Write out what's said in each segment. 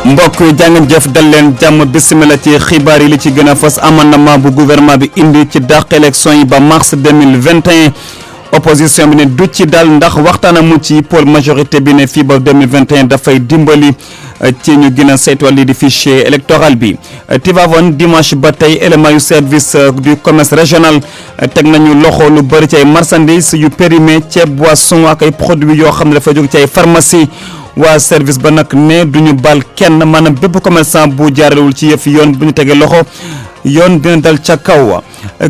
mbokk jàngeen jëf dal leen jàmm bismillah ci xibaar yi li ci gën a fës amendement bu gouvernement bi indi ci dàq élection yi ba mars 2021 opposition bi ne du ci dal ndax waxtaan mu ci pôle majorité bi ne fii ba 2021 dafay dimbali ci ñu gën a saytuwal lii di fichier électoral bi Tivaouane dimanche ba tey élément yu service du commerce régional teg nañu loxo lu bëri ci ay marchandises yu périmé ceeb boisson ak ay produits yoo xam ne dafa jóg ci ay pharmacie waa service ba nag ne duñu bal kenn maanaam bépp commerçant bu jaaralewul ci yëf yoon bu ñu tegee loxo yoon dina dal ca kaw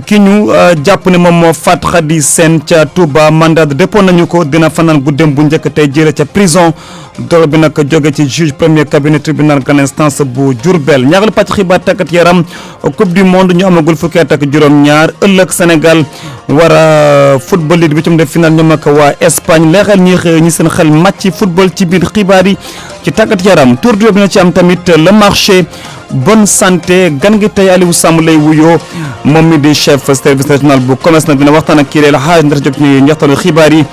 ki ñu jàpp ne moom moo faat Khady Sène ca Touba mandat de dépôt nañu ko dina fanaan guddeem bu njëkk tey jële ca prison dogal bi nag jóge ci juge premier cabinet tribunal grande instance bu Diourbel ñaareelu pàcc xibaar tàggat yaram coupe du monde ñu amagul fukki at ak juróom-ñaar ëllëg Sénégal war a football li bi ci def final ñoom ak waa Espagne leexal ñi seen xel màcc football ci biir xibaar yi ci tàggat yaram tour du dina ci am tamit le marché bonne santé gan gi tey Aliou Samb lay wuyoo moom mi di chef service régional bu commerce nag dina waxtaan ak kii la xaaj ndata jot ci njeextalu xibaar yi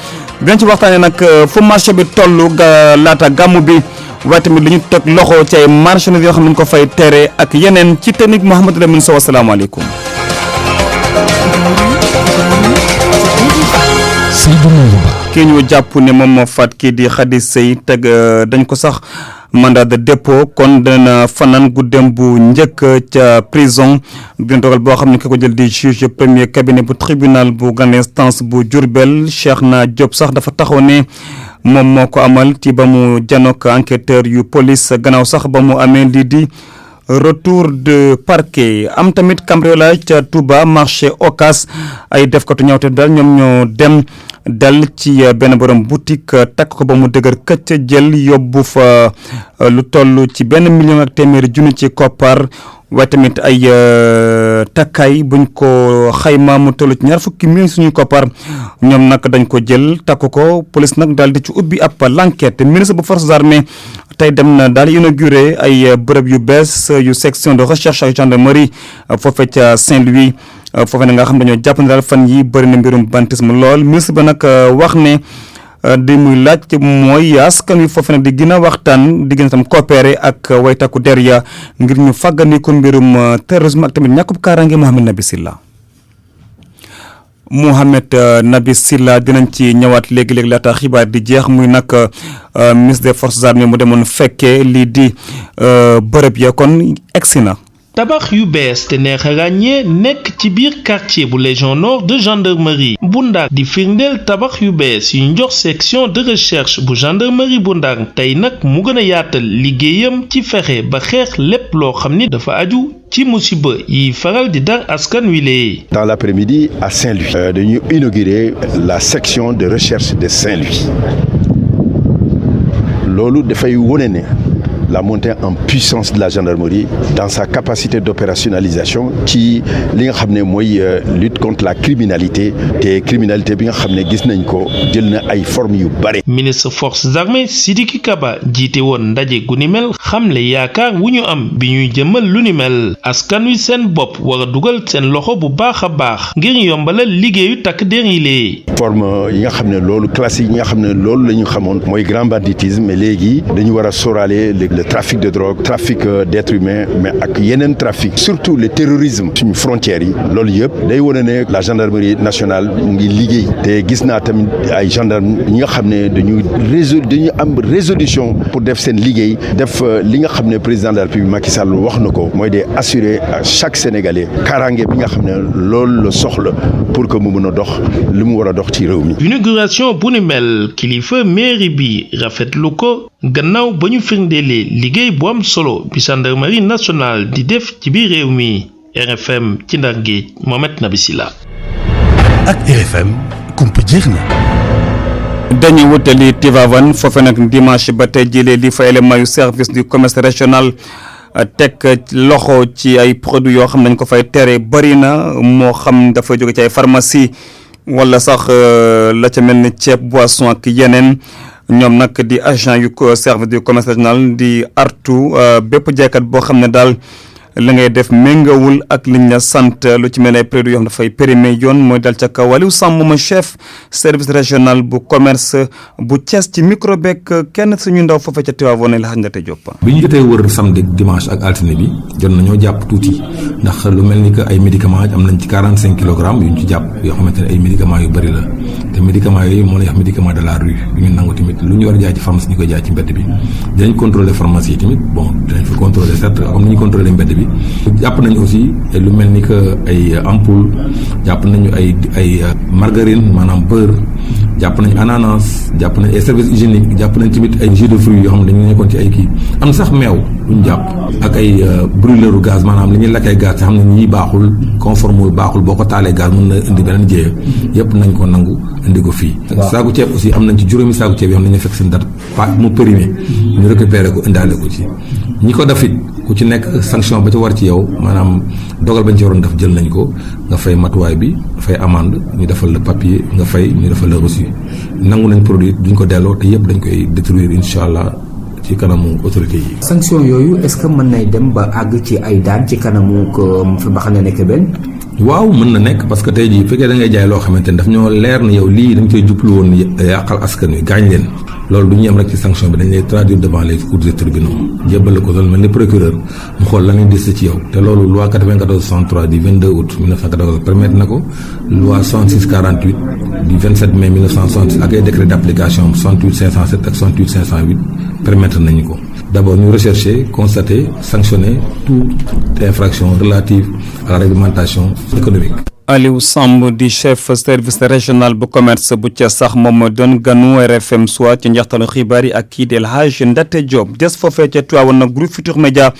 dinañ ci waxtaanee nag fu marché bi toll laata gàmmu bi waaye tamit li ñu teg loxo ci ay marchandises yoo xam ne ñu ko fay tere ak yeneen ci technique Mouhamadou Lamine Sow asalaamaaleykum. kii ñu jàpp ne moom moo faat kii di Khady Sène teg dañ ko sax mandat de dépôt kon dana fanaan guddeem bu njëkk ca prison dina dogal boo xam ne ki ko jël di juge premier cabinet bu tribunal bu grande instance bu Diourbel Cheikhna Diop sax dafa taxaw ne moom moo ko amal ci ba mu janook enquêteur yu police gannaaw sax ba mu amee lii di retour de parquet am tamit cambriolage ca Touba marché Ocass ay defkatu ñawte daal ñoom ñoo dem dal ci benn borom boutique takk ko ba mu dëgër këcc jël yóbbu fa lu toll ci 1 million ak téeméeri junni ci koppar waaye tamit ay takkaay buñ ko xayma mu toll ci 20 millions suñuy koppar ñoom nag dañ ko jël takk ko police nag daal di ci ubbi ab l'enquête ministre bu forces armées tey dem na daal inauguré ay bërëb yu bees yu section de recherche ak gendarmerie foofee ca Saint-Louis foofee na nga xam dañoo jàpp ne daal fan yi bëri na mbirum bantisme lool ministre ba nag wax ne di muy laaj mooy askan wi foofu nag di gën a waxtaan di gën a tam coopérer ak way takku der ya ngir ñu fàggandiku mbirum terrorisme ak tamit ñàkkub kaaraange Mouhamed Nabi Silla dinañ ci ñëwaat léegi-léegi laata xibaar di jeex muy nag ministre des forces armées mu demoon fekkee lii di bërëb ya kon egsi na. tabax yu bees te neex a ràññee nekk ci biir quartier bu légion nord de gendarmerie bu Ndar di firndeel tabax yu bees yu njox section de recherche bu gendarmerie bu Ndar tey nag mu gën a yaatal liggéeyam ci fexe ba xeex lépp loo xam ni dafa aju ci musiba yi faral di dar askan wi lee. Dans l'après-midi à Saint-Louis dañu inaugurer la section de recherche de Saint-Louis loolu dafay wone ne la montée en puissance de la gendarmerie dans sa capacité d'opérationnalisation ci li nga xam ne mooy lutte contre la criminalité te criminalité bi nga xam ne gis nañ ko jël na ay formes yu bare. ministre forces armées Sidiki Kaba jiite woon ndaje gu ni mel xamle yaakaar wu ñu am bi ñuy jëmmal lu ni mel askan wi seen bopp war a dugal seen loxo bu baax a baax ngir yombalal liggéeyu takk der yi lee. forme yi nga xam ne loolu classique yi nga xam ne loolu la ñu xamoon mooy grand banditisme mais léegi dañu war a sóoraale le trafic de drogue trafic d'êtres humains mais ak yeneen trafic surtout le terrorisme suñu frontières yi loolu yëpp day wane ne la gendarmerie nationale mu ngi liggéey te gis naa tamit ay gendarme ñi nga xam ne dañu am résolution pour def seen liggéey def li nga xam ne président de la République Macky Sall wax na ko mooy de assurer à chaque Sénégalais kaaraange bi nga xam ne loolu la soxla pour que mu mën a dox li mu war a dox ci réew mi. inauguration bu ni mel kilifa mairie bi rafetlu ko gannaaw ba ñu firndeelee liggéey bu am solo bi gendarmerie nationale di def ci biir réew mi. RFM ci Ndar Géej Mohamed Nabi Silla. ak RFM kumpa jeex na. dañuy wutali Tivaouane foofe nag dimanche ba tey jëlee li fa élément yu service du commerce régional teg loxo ci ay produits yoo xam ne dañ ko fay tere bëri na moo xam dafa jóge ci ay pharmacie wala sax la ca mel ni ceeb boisson ak yeneen ñoom nag di agent yu service du commerce régional di artu bépp jaaykat boo xam ne daal la ngay def méngawul ak liñ la sant lu ci mel ay produits yoo xam dafay périmé yoon mooy dal ca kaw Aliou Samb ma chef service régional bu commerce bu Thiès ci micro beeg kenn suñu ndaw foofa ca Tivaouane la Xandate Diop. bi ñu jotee wër samedi dimanche ak altine bi jot nañoo jàpp tuuti ndax lu mel ni que ay médicaments am nañ ci 45 kilogrammes yu ñu ci jàpp yoo xamante ne ay médicaments yu bëri la te médicaments yooyu moo lay wax médicament de la rue yu ñu nangu tamit lu ñu war a jaay ci pharmacie ñu koy jaay ci mbedd bi dinañ contrôler pharmacie yi tamit bon dinañ fa contrôler certes comme ni ñu contrôler mbedd bi jàpp nañu aussi lu mel ni que ay ampoule jàpp nañu ay margarine maanaam beurre jàpp nañu ananas jàpp nañu ay services hygiéniques jàpp nañu tamit ay jus de fruits yoo xam ne dañu nekkoon ci ay kii am na sax meew lu ñu jàpp ak ay brûleur gaz maanaam li ñuy lakkee gaz te xam ne ñii baaxul conforme baaxul boo ko taalee gaz mën na indi beneen jéeya yëpp nañ ko nangu indi ko fii. saaku ceeb aussi am nañ ci juróomi saaku ceeb yoo xam ne dañuy fekk seen date pas mu périmé ñu récupéré ko indaale ko ci ñi ko def it ku ci nekk sanction ba ci war ci yow maanaam dogal bañ ci waroon def jël nañ ko nga fay matuwaay bi fay amende ñu defal le papier nga fay ñu defal le reçu nangu nañ produit duñ ko delloo te yëpp dañ koy détruire incha allah ci kanamu autorité yi. sanction yooyu est-ce que mën nay dem ba àgg ci ay daan ci kanamu fi ba xam ne nekk benn. waaw mën na nekk parce que tey jii bu fekkee da ngay jaay loo xamante ne daf ñoo leer na yow lii dañ koy jublu woon yàqal askan wi gaañ leen loolu du ñu yem rek ci sanction bi dañ lay traduire devant les cours des tribunaux jébbal ko loolu mel ni procureur mu xool la ñuy dis ci yow te loolu loi 94-63 du 22 août 1994 permettre na ko loi 66-48 du 27 mai 1966 ak ay décret d'application 68-507 ak 68-508 permettre nañu ko d'abord ñu rechercher constater sanctionner toute infraction relative à la réglementation économique. Aliou Samb di chef service régional bu commerce bu Thiès sax moom doon ganu RFM soit ci njeextalu xibaar yi ak kii di El Hadj Ndate Diop des foofee ca Tivaouane nag groupe Futurs Médias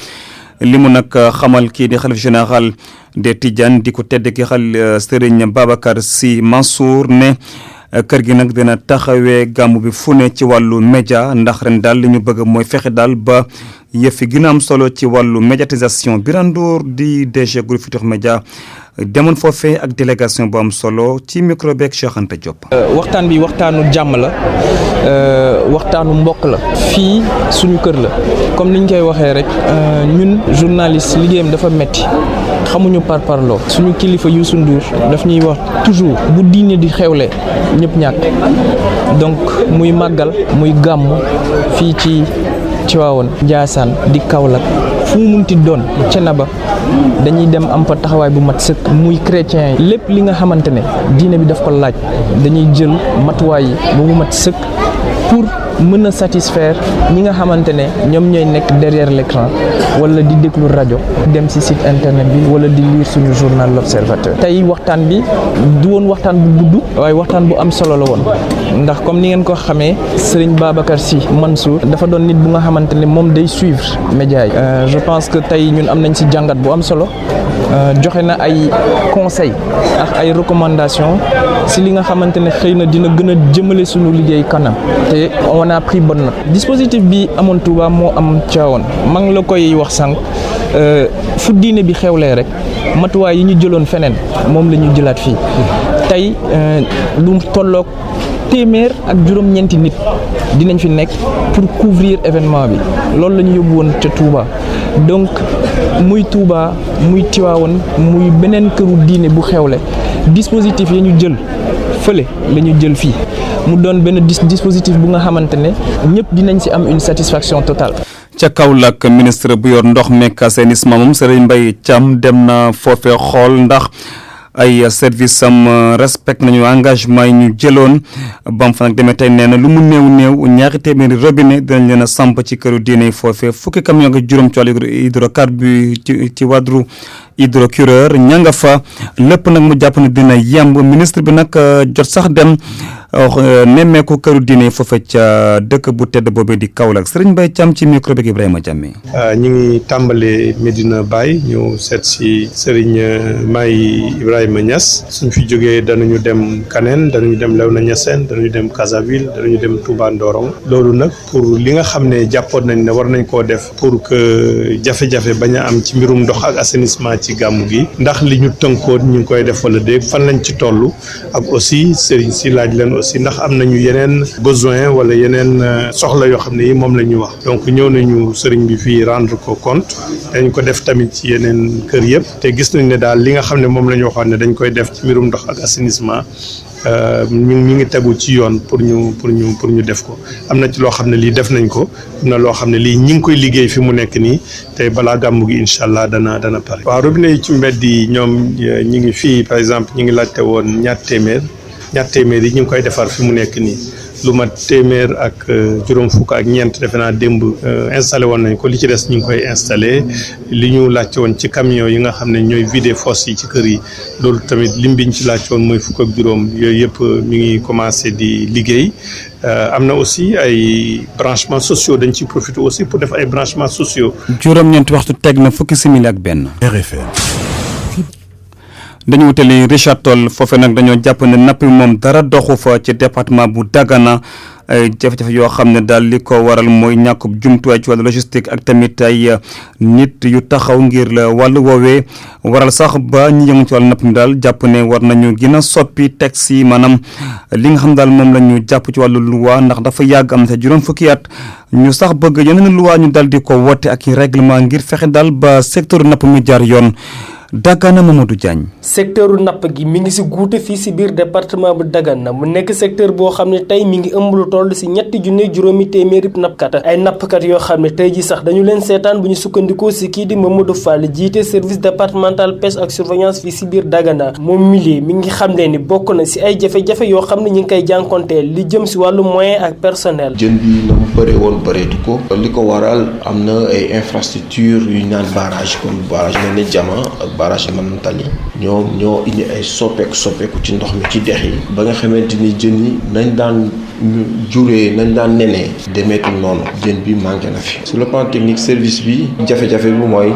li mu nag xamal kii di xalif général des Tidianes di ko tedd ki xal Serigne Babacar Sy Mansour ne kër gi nag dina taxawee gàmmu bi fu ne ci wàllu média ndax ren daal li ñu bëgg mooy fexe daal ba yëf yi gën a am solo ci wàllu médiatisation Birandour di DG groupe Futurs Médias demoon foofee ak délégation bu am solo ci micro beeg Cheikh Anta Diop. waxtaan bi waxtaanu jàmm la waxtaanu mbokk la fii suñu kër la comme niñ koy waxee rek ñun journaliste liggéeyam dafa metti xamuñu parparloo suñu kilifa Youssou Ndour daf ñuy wax toujours bu diine di xewle ñëpp ñàkk donc muy màggal muy gàmm fii ci Tivaouane Ndiassane di Kaolack fu mu munti doon Thiénaba dañuy dem am fa taxawaay bu mat sëkk muy chrétien yi lépp li nga xamante ne diine bi daf ko laaj dañuy jël matuwaay yi ba mu mat sëkk pour mën a satisfaire ñi nga xamante ne ñoom ñooy nekk derrière l'écran wala di déglu rajo dem ci site internet bi wala di lire suñu journal L'Observateur. Tey waxtaan bi du woon waxtaan bu gudd waaye waxtaan bu am solo la woon ndax comme ni ngeen ko xamee Serigne Babacar Sy Mansour dafa doon nit bu nga xamante ne moom day suivre média yi. Je pense que tey ñun am nañ ci jàngat bu am solo joxe na ay conseils ak ay recommandations ci li nga xamante ne xëy na dina gën a jëmale suñu liggéey kanam te on a pris bonne note. Dispositif bi amoon Touba moo am Tivaouane maa ngi la koy wax sànq fu diine bi xewlee rek matuwaay yi ñu jëloon feneen moom la ñu jëlaat fii tey lu tolloog téeméer ak juróom-ñeenti nit dinañ fi nekk pour couvrir événement bi loolu la ñu yóbbu woon ca Touba donc muy Touba muy Tivaouane muy beneen këru diine bu xewle dispositif yi ñu jël fële la ñu jël fii mu doon benn dispositif bu nga xamante ne ñëpp dinañ ci am une satisfaction totale. ca Kaolack ministre bu yor ndox meek assainissement moom Serigne Mbaye Thiam dem na foofee xool ndax ay service am respect nañu engagement yi ñu jëloon bam fa nag demee tey nee na lu mu néew ñaari téeméeri robinet dinañ leen a samp ci këru diine yi foofee fukki camion ak juróom ci wàllu hydrocarbures ci wàllu hydrocureur ña nga fa lépp nag mu jàpp ne dina yemb ministre bi nag jot sax dem nemmeeku këru diine foofe ca dëkk bu tedd boobee di Kaolack Serigne Mbaye Thiam ci micro bi Ibrahima Diamé. ñu ngi tàmbalee Medina Baye ñu seet si Serigne Maye Ibrahima Niass suñ fi jógee danañu dem Kaneen danañu dem Léona Niassène danañu dem Cassaville danañu dem Touba Ndorong loolu nag pour li nga xam ne jàppoon nañ ne war nañ koo def pour que jafe-jafe bañ a am ci mbirum ndox ak assainissement ci gàmmu gi ndax li ñu tënkoon ñu ngi koy def wala déeg fan lañ ci toll ak aussi Serigne si laaj leen aussi ndax am nañu yeneen besoin wala yeneen soxla yoo xam ne yi moom la ñu wax donc ñëw nañu sëriñ bi fii rendre ko compte dañ ko def tamit ci yeneen kër yëpp te gis nañ ne daal li nga xam ne moom la ñu waxoon ne dañ koy def ci mbirum ndox ak assainissement ñu ngi tegu ci yoon pour ñu def ko am na ci loo xam ne lii def nañ ko am na loo xam ne lii ñi ngi koy liggéey fi mu nekk nii te balaa gàmmu gi incha allah dana pare. waaw robinet yi ci mbedd yi ñoom ñi ngi fii par exemple ñi ngi laajte woon ñaar téeméer yi ñu ngi koy defar fi mu nekk nii lu mat téeméer ak juróom fukk ak ñeent defe naa démb installé woon nañ ko li ci des ñu ngi koy installé li ñu laajte woon ci camion yi nga xam ne ñooy vider fosse yi ci kër yi loolu tamit lim biñ ci laajte woon mooy fukk ak juróom yooyu yëpp mi ngi commencé di liggéey am na aussi ay branchements sociaux dañ ciy profité aussi pour def ay branchements sociaux. juróom-ñeenti waxtu teg na fukki simili ak benn. RFM. dañu wutali Richard Toll foofe nag dañoo jàpp ne napp moom dara doxu fa ci département bu Dagana ay jafe-jafe yoo xam ne daal li ko waral mooy ñàkkub jumtuwaay ci wàllu logistique ak tamit ay nit yu taxaw ngir la wàllu woowee waral sax ba ñi yëngu ci wàllu napp mi daal jàpp ne war nañu gën a soppi texte yi maanaam li nga xam daal moom la ñu jàpp ci wàllu loi ndax dafa yàgg am na juróom fukki at ñu sax bëgg yeneen loi ñu daal di ko woote ak i règlement ngir fexe daal ba secteur napp mi jaar yoon. Dagana Mamadou Diagne. secteuru napp gi mi ngi si guute fii si biir département bu Dagana mu nekk secteur boo xam ne tey mi ngi ëmb lu toll si 3,7 nappkat ay nappkat yoo xam ne tey ji sax dañu leen seetaan bu ñu sukkandikoo si kii di Mamadou Fall jiite service départemental pêche ak surveillance fii si biir Dagana moom milieu mi ngi xam ne ni bokk na si ay jafe-jafe yoo xam ne ñu ngi koy jànkonteel li jëm si wàllu moyen ak personnel. jën bi na mu bëree woon bëreetu ko li ko waral am na ay infrastructure yu ñu naan barrage comme barrage mel ni Jama ak barrage man tali ñoo indi ay soppeeku ci ndox mi ci dex yi ba nga xamante ni jën yi nañ daan juree nañ daan nenee demeetul noonu jën bi manqué na fi sur le plan technique service bi jafe-jafe bi mooy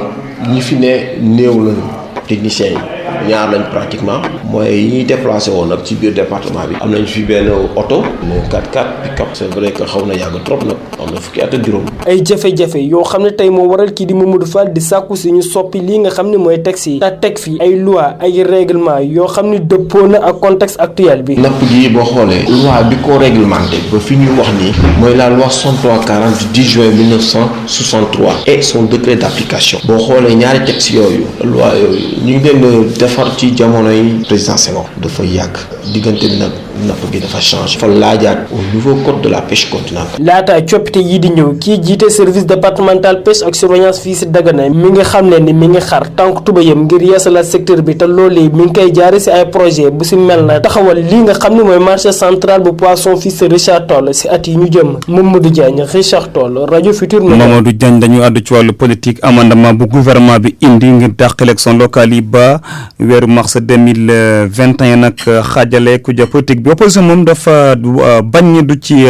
ñi fi ne néew lañu techniciens yi ñaar lañ pratiquement mooy yi ñuy déplacé woon nag ci biir département bi am nañ fi benn oto ne 4x4 pick-up c'est vrai que xaw na yàgg trop nag am na fukki at ak juróom. ay jafe-jafe yoo xam ne tey moo waral kii di Mamadou Fall di sàkku si ñu soppi lii nga xam ne mooy texte yi te teg fi ay loi ay règlement yoo xam ne dëppoo na ak contexte actuel bi. napp gi boo xoolee loi bi ko réglementé ba fi ñuy wax nii mooy la loi 6340 du 10 juin 1963 et son décret d'application boo xoolee ñaari texte yooyu loi yooyu ñu ngi leen defar ci jamono yi président Senghor dafa yàgg diggante bi nag napp gi dafa changé fa laajaat au nouveau code de la pêche continentale. laata coppite yi di ñëw kii jiite service départemental pêche ak surveillance fii si Dagana mi ngi xam ne ni mi ngi xar tànk tubayam ngir yeesalaat secteur bi te loolee mi ngi koy jaare si ay projet bu si mel na taxawal lii nga xam ne mooy marché central bu poisson fii si Richard Toll si at yi ñu jëm Mamadou Diagne Richard Toll rajo Futur Média. Mamadou Diagne dañu àddu ci wàllu politique amendement bu gouvernement bi indi ngir dàq élection locale yi ba weeru mars 2021 nag xaajale ku ja politique bi opposition moom dafa bañ du ci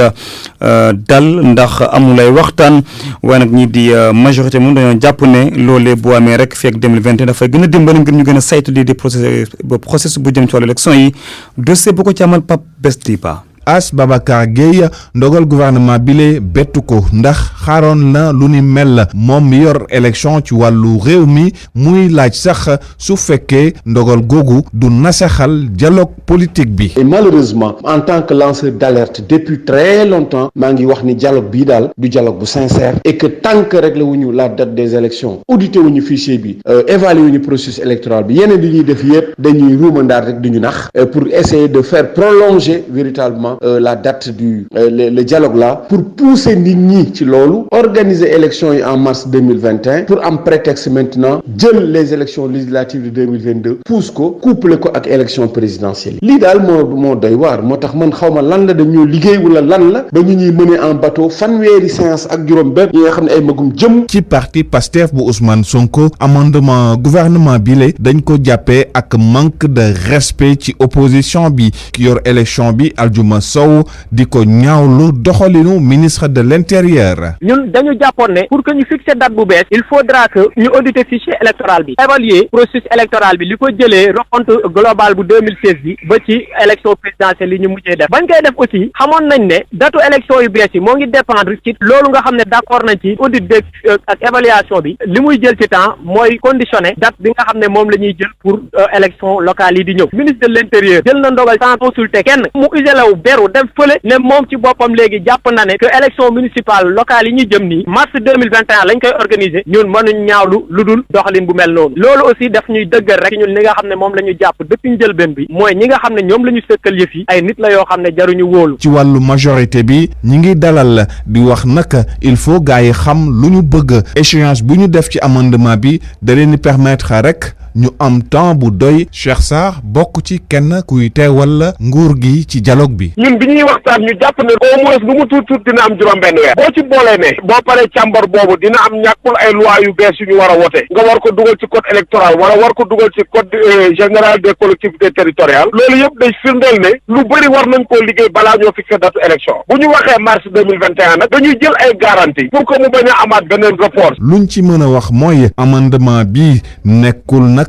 dal ndax amul ay waxtaan waaye nag ñii di majorité moom dañoo jàpp ne loolee bu amee rek fii ak 2021 dafay gën a dimbali ngir ñu gën a saytu lii di processus bu jëm ci wàllu élection yi dossier bu ko ci amal Pape Bestipa. As Babacar Gueye ndogal gouvernement bile bettu ko ndax xaaroon na lu ni mel moom mi yor élection ci wàllu réew mi muy laaj sax su fekkee ndogal googu du nasaxal dialogue politique bi. Et malheureusement en tant que lanceur d'alerte depuis très longtemps maa ngi wax ni dialogue bii daal du dialogue bu sincère et que tant que réglé wuñu la date des élections audité wuñu fichier bi évalué wuñu processus électoral bi yeneen di ñuy def yëpp dañuy ruumandaat rek du ñu nax pour essayer de faire prolonger véritablement la date du le dialogue là pour pousser nit ñi ci loolu organiser élections yi en mars 2021 pour am prétexte maintenant jël les élections législatives de 2022 pousse ko couplé ko ak élection présidentielle lii daal moo doy waar moo tax man xaw ma lan la dañoo liggéey wala lan la ba ñu ñuy mener en bateau fanweeri séance ak juróom benn yi nga xam ne ay magum jëm. ci parti Pastef bu Ousmane Sonko amendement gouvernement bi la dañ ko jàppee ak manque de respect ci opposition bi ki yor élection bi Aljuma Sow di ko ñaawlu doxalinu ministre de l'intérieur. ñun dañu jàppoon ne pour que ñu fixer date bu bees il faudra que ñu auditer fichier électoral bi évaluer processus électoral bi li ko jëlee refonte globale bu 2016 bi ba ci élection présidentielle yi ñu mujjee def bañ koy def aussi xamoon nañ ne datu élection yu bees yi moo ngi dépendre ci loolu nga xam ne d'accord nañ ci audit de ak évaluation bi li muy jël ci temps mooy conditionné date bi nga xam ne moom la ñuy jël pour élection locale yi di ñëw ministre de l'intérieur jël na ndogal sans consulter kenn mu iselaw beru dem fële ne moom ci boppam léegi jàpp na ne que élection municipale locale yi ñu jëm nii mars 2021 lañ koy organiser ñun mënuñ ñaawlu lu dul doxalin bu mel noonu loolu aussi daf ñuy dëggal rek ñun li nga xam ne moom la ñu jàpp depuis njëlbeen bi mooy ñi nga xam ne ñoom la ñu sëkkal yëf yi ay nit la yoo xam ne jaruñu wóolu. ci wàllu majorité bi ñi ngi dalal di wax nag il faut gars yi xam lu ñu bëgg échéance bu ñu def ci amendement bi da leen di permettre rek ñu am temps bu doy. Cheikh Sarr bokk ci kenn kuy teewal nguur gi ci dialogue bi. ñun bi ñuy waxtaan ñu jàpp ne au moins lu mu tuut dina am juróom-benn weer boo ci boolee ne boo paree càmbar boobu dina am ñàkkul ay loi yu bees yu ñu war a wote nga war ko dugal ci code électoral wala war ko dugal ci code général des collectivités territoriales loolu yëpp day firndeel ne lu bëri war nañ koo liggéey balaa ñoo fixé date élection bu ñu waxee mars 2021 nag dañuy jël ay garantie pour que mu bañ a amaat beneen report. luñ ci mën a wax mooy amendement bi nekkul nag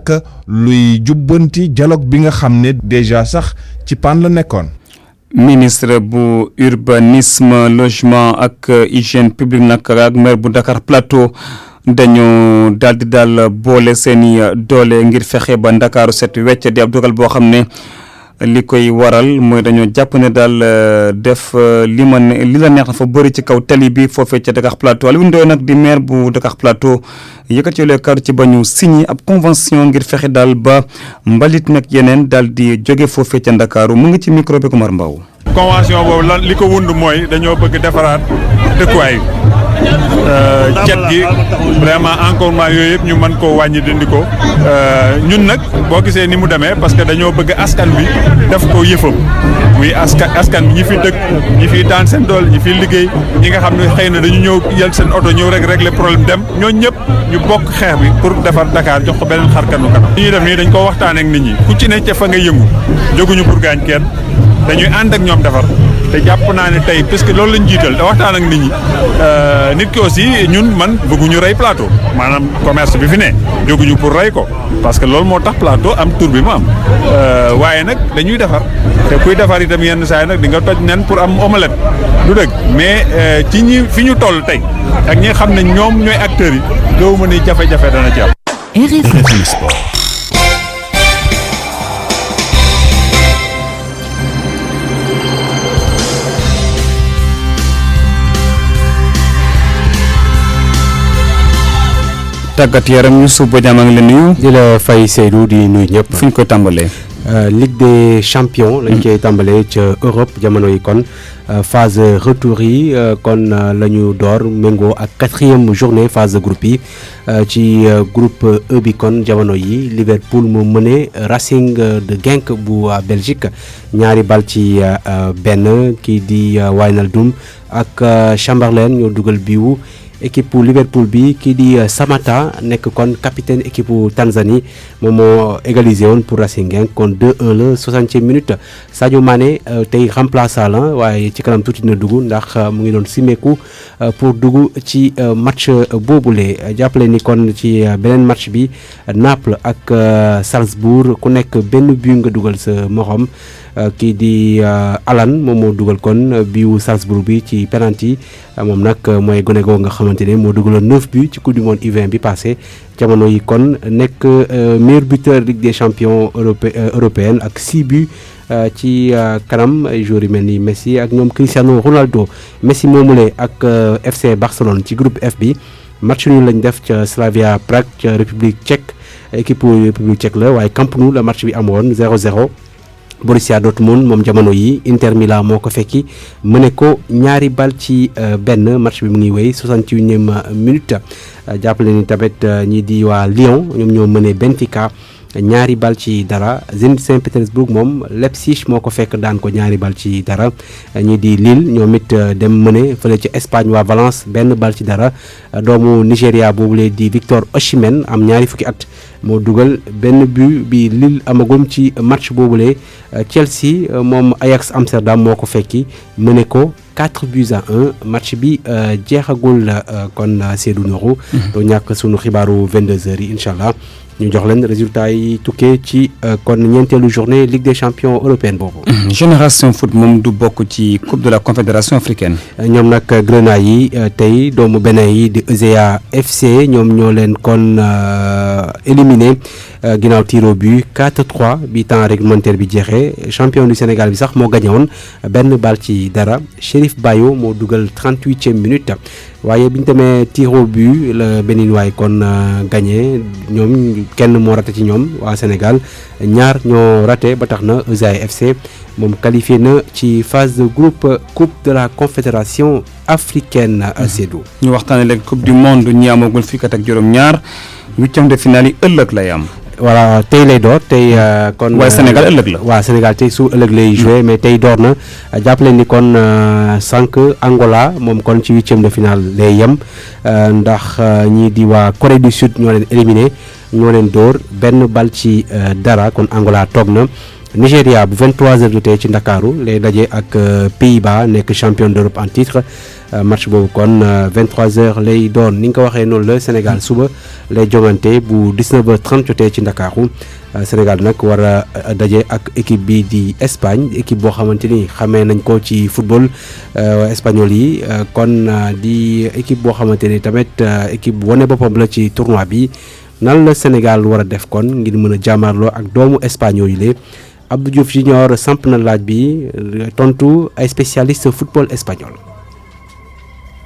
luy jubbanti dialogue bi nga xam ne déjà sax ci pan la nekkoon. ministre bu urbanisme logement ak hygiène publique nag ak maire bu Dakar Plateau dañu daal boole seeni doole ngir fexe ba Ndakaaru set wecc di ab dogal boo xam ne li koy waral mooy dañoo jàpp ne daal def li la neex na fa bëri ci kaw tali bi foofee ca Dakar Plateau Aliou Ndoye nag di maire bu Dakar Plateau yëkkati le kàddu ci ba ñu signé ab convention ngir fexe daal ba mbalit nag yeneen daal di jóge foofee ca Ndakaaru mu ngi ci micro bi Kumar Mbaw. convention boobu lan li ko wund mooy dañoo bëgg defaraat dëkkuwaay cet gi vraiment encombrement yooyu yëpp ñu mën koo wàññi dindi ko ñun nag boo gisee ni mu demee parce que dañoo bëgg askan bi def ko yëfam muy askan bi ñi fi dëkk ñi fi daan seen doole ñi fi liggéey ñi nga xam ne xëy na dañu ñëw jël seen oto ñëw rek régler problème dem ñoo ñëpp ñu bokk xeex bi pour defar Dakar jox ko beneen xarkanu kanam li ñuy def nii dañ ko waxtaanee ak nit ñi ku ci ne ca fa nga yëngu jóguñu pour gaañ kenn dañuy ànd ak ñoom defar te jàpp naa ne tey puisque loolu lañ jiital da waxtaan ak nit ñi nit ki aussi ñun man bëgguñu rey plateau maanaam commerce bi fi ne jóguñu pour rey ko parce que loolu moo tax plateau am tur bi mu am waaye nag dañuy defar te kuy defar itam yenn saa yi nag di nga toj nen pour am omelette du dëgg mais ci ñi fi ñu toll tey ak ñi xam ne ñoom ñooy acteurs yi doo ma ni jafe-jafe dana ci am. RFM Sport. tàggat yaram ñu suba jàmm a ngi leen nuyu. di la fay Seydou di nuyu ñëpp. fu ñu koy tàmbalee. Ligue des champions. lañ koy tàmbalee ca Europe jamono yi kon phase retour yi kon la ñu door méngoo ak 4e journée phase de groupe yi ci groupe E bi kon jamono yi Liverpool mu mëne Racing de Genk bu Belgique ñaari bal ci benn kii di Wijnaldum ak Chamberlain ñoo dugal biiwu équipe Liverpool bi kii di Samata nekk kon capitaine équipe Tanzanie moom moo égalisé woon pour Racing Genk kon 2-1 la 60e minute Sadio Mané tey remplaçant la waaye ci kanam tuuti na dugg ndax mu ngi doon simeeku pour dugg ci match boobule jàppale ni kon ci beneen match bi Naples ak Salzbourg ku nekk benn but nga dugal sa morom kii di Alan moom moo dugal kon biu Salzbourg bi ci penalty moom nag mooy gone goo nga xamante ne moo dugaloon 9 buts ci coupe du monde U20 bi passé jamono yi kon nekk meilleur buteur Ligue des champions européenne ak 6 buts ci kanam ay joueurs yu mel ni Messi ak ñoom Cristiano Ronaldo Messi moomule ak FC Barcelone ci groupe F bi match nul lañ def ca Slavia Prague ca République tchèque équipe République tchèque la waaye Camp Nou la match bi amoon 0-0 Borussia Dortmund moom jamono yi Inter Milan moo ko fekki mëne ko ñaari bal ci benn match bi mu ngi wéy 61e minute jàppale ni tamit ñi di waa Lyon ñoom ñoo mëne Benfica ñaari bal ci dara Zenit Saint-Pétersbourg moom Leipzig moo ko fekk daan ko ñaari bal ci dara ñi di Lille ñoom it dem mëne fële ci Espagne waa Valence benn bal ci dara doomu Nigéria boobule di Victor Osimhen am ñaari fukki at moo dugal benn but bi Lille amagum ci match boobule Chelsea moom Ajax Amsterdam moo ko fekki mëne ko 4-1 match bi jeexagul kon Seydou Nourou doo ñàkk sunu xibaaru 22h yi incha allah ñu jox leen résultat yi tukkee ci kon ñeenteelu journée Ligue des champions européenne boobu. Génération Foot moom du bokk ci coupe de la confédération africaine. ñoom nag Grenade yi tey doomu Bénin yi di ESEA FC ñoom ñoo leen kon éliminé ginnaaw tir au but 4-3 bi temps réglementaire bi jeexee champion du Sénégal bi sax moo gagné woon benn bal ci dara Chérif Bayo moo dugal 38e minute waaye bi ñu demee tir au but la Bénin waay kon gagné ñoom kenn moo raté ci ñoom waa Sénégal ñaar ñoo raté ba tax na Esaïe FC moom qualifié na ci phase de groupe coupe de la confédération africaine Sédou. ñu waxtaanee léegi coupe du monde ñi amagul fukki at ak juróom-ñaar huitième de finale yi ëllëg lay am. voilà tey lay door tey kon. waaye Sénégal ëllëg la. waaw Sénégal tey su ëllëg lay joué mais tey door na jàppale ni kon sànq Angola moom kon ci huitième de finale lay yem ndax ñii di waa Corée du Sud ñoo leen éliminé ñoo leen dóor benn bal ci dara kon Angola toog na. Nigéria bu 23h jotee ci Ndakaaru lay daje ak Pays-Bas nekk champion d'Europe en titre match boobu kon 23h lay doon ni nga ko waxee noonu la Sénégal suba lay jongante bu 19h30 jotee ci Ndakaaru Sénégal nag war a daje ak équipe bi di Espagne équipe boo xamante ni xamee nañ ko ci football espagnol yi kon di équipe boo xamante ni tamit équipe bu wane boppam la ci tournoi bi nan la Sénégal war a def kon ngir mën a jàmmarloo ak doomu espagnol yi la Abdou Diouf Junior samp na laaj bi tontu ay spécialiste football espagnol.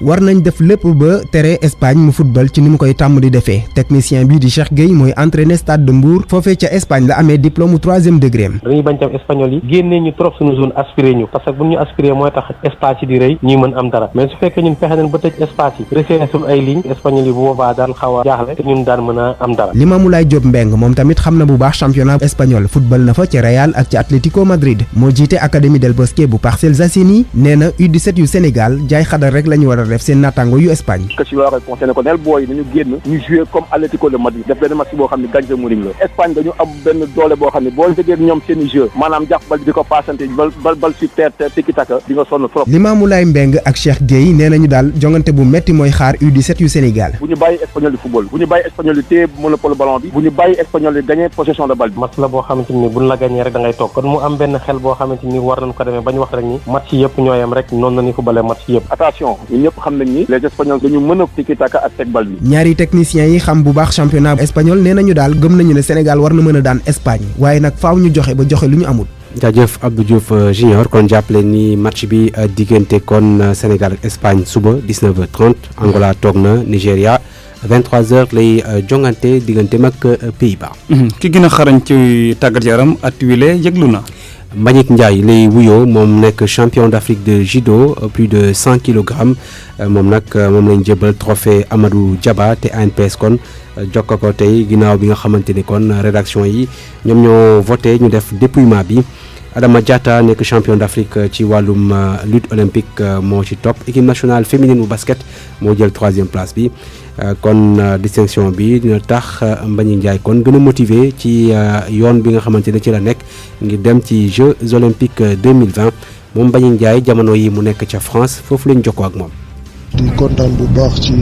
war nañ def lépp ba tere Espagne mu football ci ni mu koy tàmm di defee technicien bii di Cheikh Gueye mooy entraîner Stade de Mbour foofee ca Espagne la amee diplôme 3e degré am. dañuy bañ tam espagnol yi génnee ñu trop suñu zone aspiré ñu parce que bu ñu aspiré mooy tax espace yi di rëy ñuy mën am dara mais su fekkee ñun fexe nañ ba tëj espace yi resserré suñu ay lignes espagnol yi bu boobaa daan xaw a jaaxle te ñun daan mën a am dara. Limamoulaye Diop Mbeng moom tamit xam na bu baax championnat espagnol football na fa ca Real ak ca Atlético Madrid moo jiite académie del Bosque bu Parcelles Assainies nee na U17 yu Sénégal jaay xadar rek la ñu war a def seen naataango yu Espagne. que ci war a concerné ko neel booy dañu génn ñu jouer comme Atlético de Madrid def benn match boo xam ne gañ sa murim la Espagne dañu am benn doole boo xam ne boo déggee ñoom seen i jeu maanaam jàpp bal di ko passante bal si terre tiki taka di nga sonn trop. Limamoulaye Mbeng ak Cheikh Gueye nee nañu daal jongante bu metti mooy xaar U17 yu Sénégal. bu ñu bàyyi espagnol di football bu ñu bàyyi espagnol di téye monopole ballon bi bu ñu bàyyi espagnol di gagné possession de balle bi. match la boo xamante ni buñ la gagné rek da ngay toog kon mu am benn xel boo xamante ni war nañ ko demee bañ wax rek ni match yëpp ñooyam rek noonu nañu footballee match yëpp. attention ñun ñëpp xam nañ ni les espagnols dañu mën a tiki taka ak teg bal bi. ñaari techniciens yi xam bu baax championnat espagnol nee nañu daal gëm nañu ne Sénégal war na mën a daan Espagne waaye nag faaw ñu joxe ba joxe lu ñu amul. jaajëf Abdou Diouf Junior kon jàppale ni match bi diggante kon Sénégal ak Espagne suba 19h30 Angola toog na Nigéria 23h lay jongante digganteem ak Pays-Bas. ki gën a xarañ ci tàggat yaram at wile yëglu na. Mbagnick Ndiaye lay wuyoo moom nekk champion d'Afrique de judo plus de 100 kilogrammes moom nag moom lañ jébal trophée Amadou Diaba te ANPS kon jokk ko tey ginnaaw bi nga xamante ni kon rédaction yi ñoom ñoo voté ñu def dépouillement bi Adama Diatta nekk champion d'Afrique ci wàllum lutte olympique moo ci topp équipe nationale féminine bu basket moo jël 3e place bi kon distinction bi dina tax Mbagnick Ndiaye kon gën a motivé ci yoon bi nga xamante ne ci la nekk ngir dem ci Jeux olympiques 2020 moom Mbagnick Ndiaye jamono yi mu nekk ca France foofu lañ jokkoo ak moom. di kontaan bu baax ci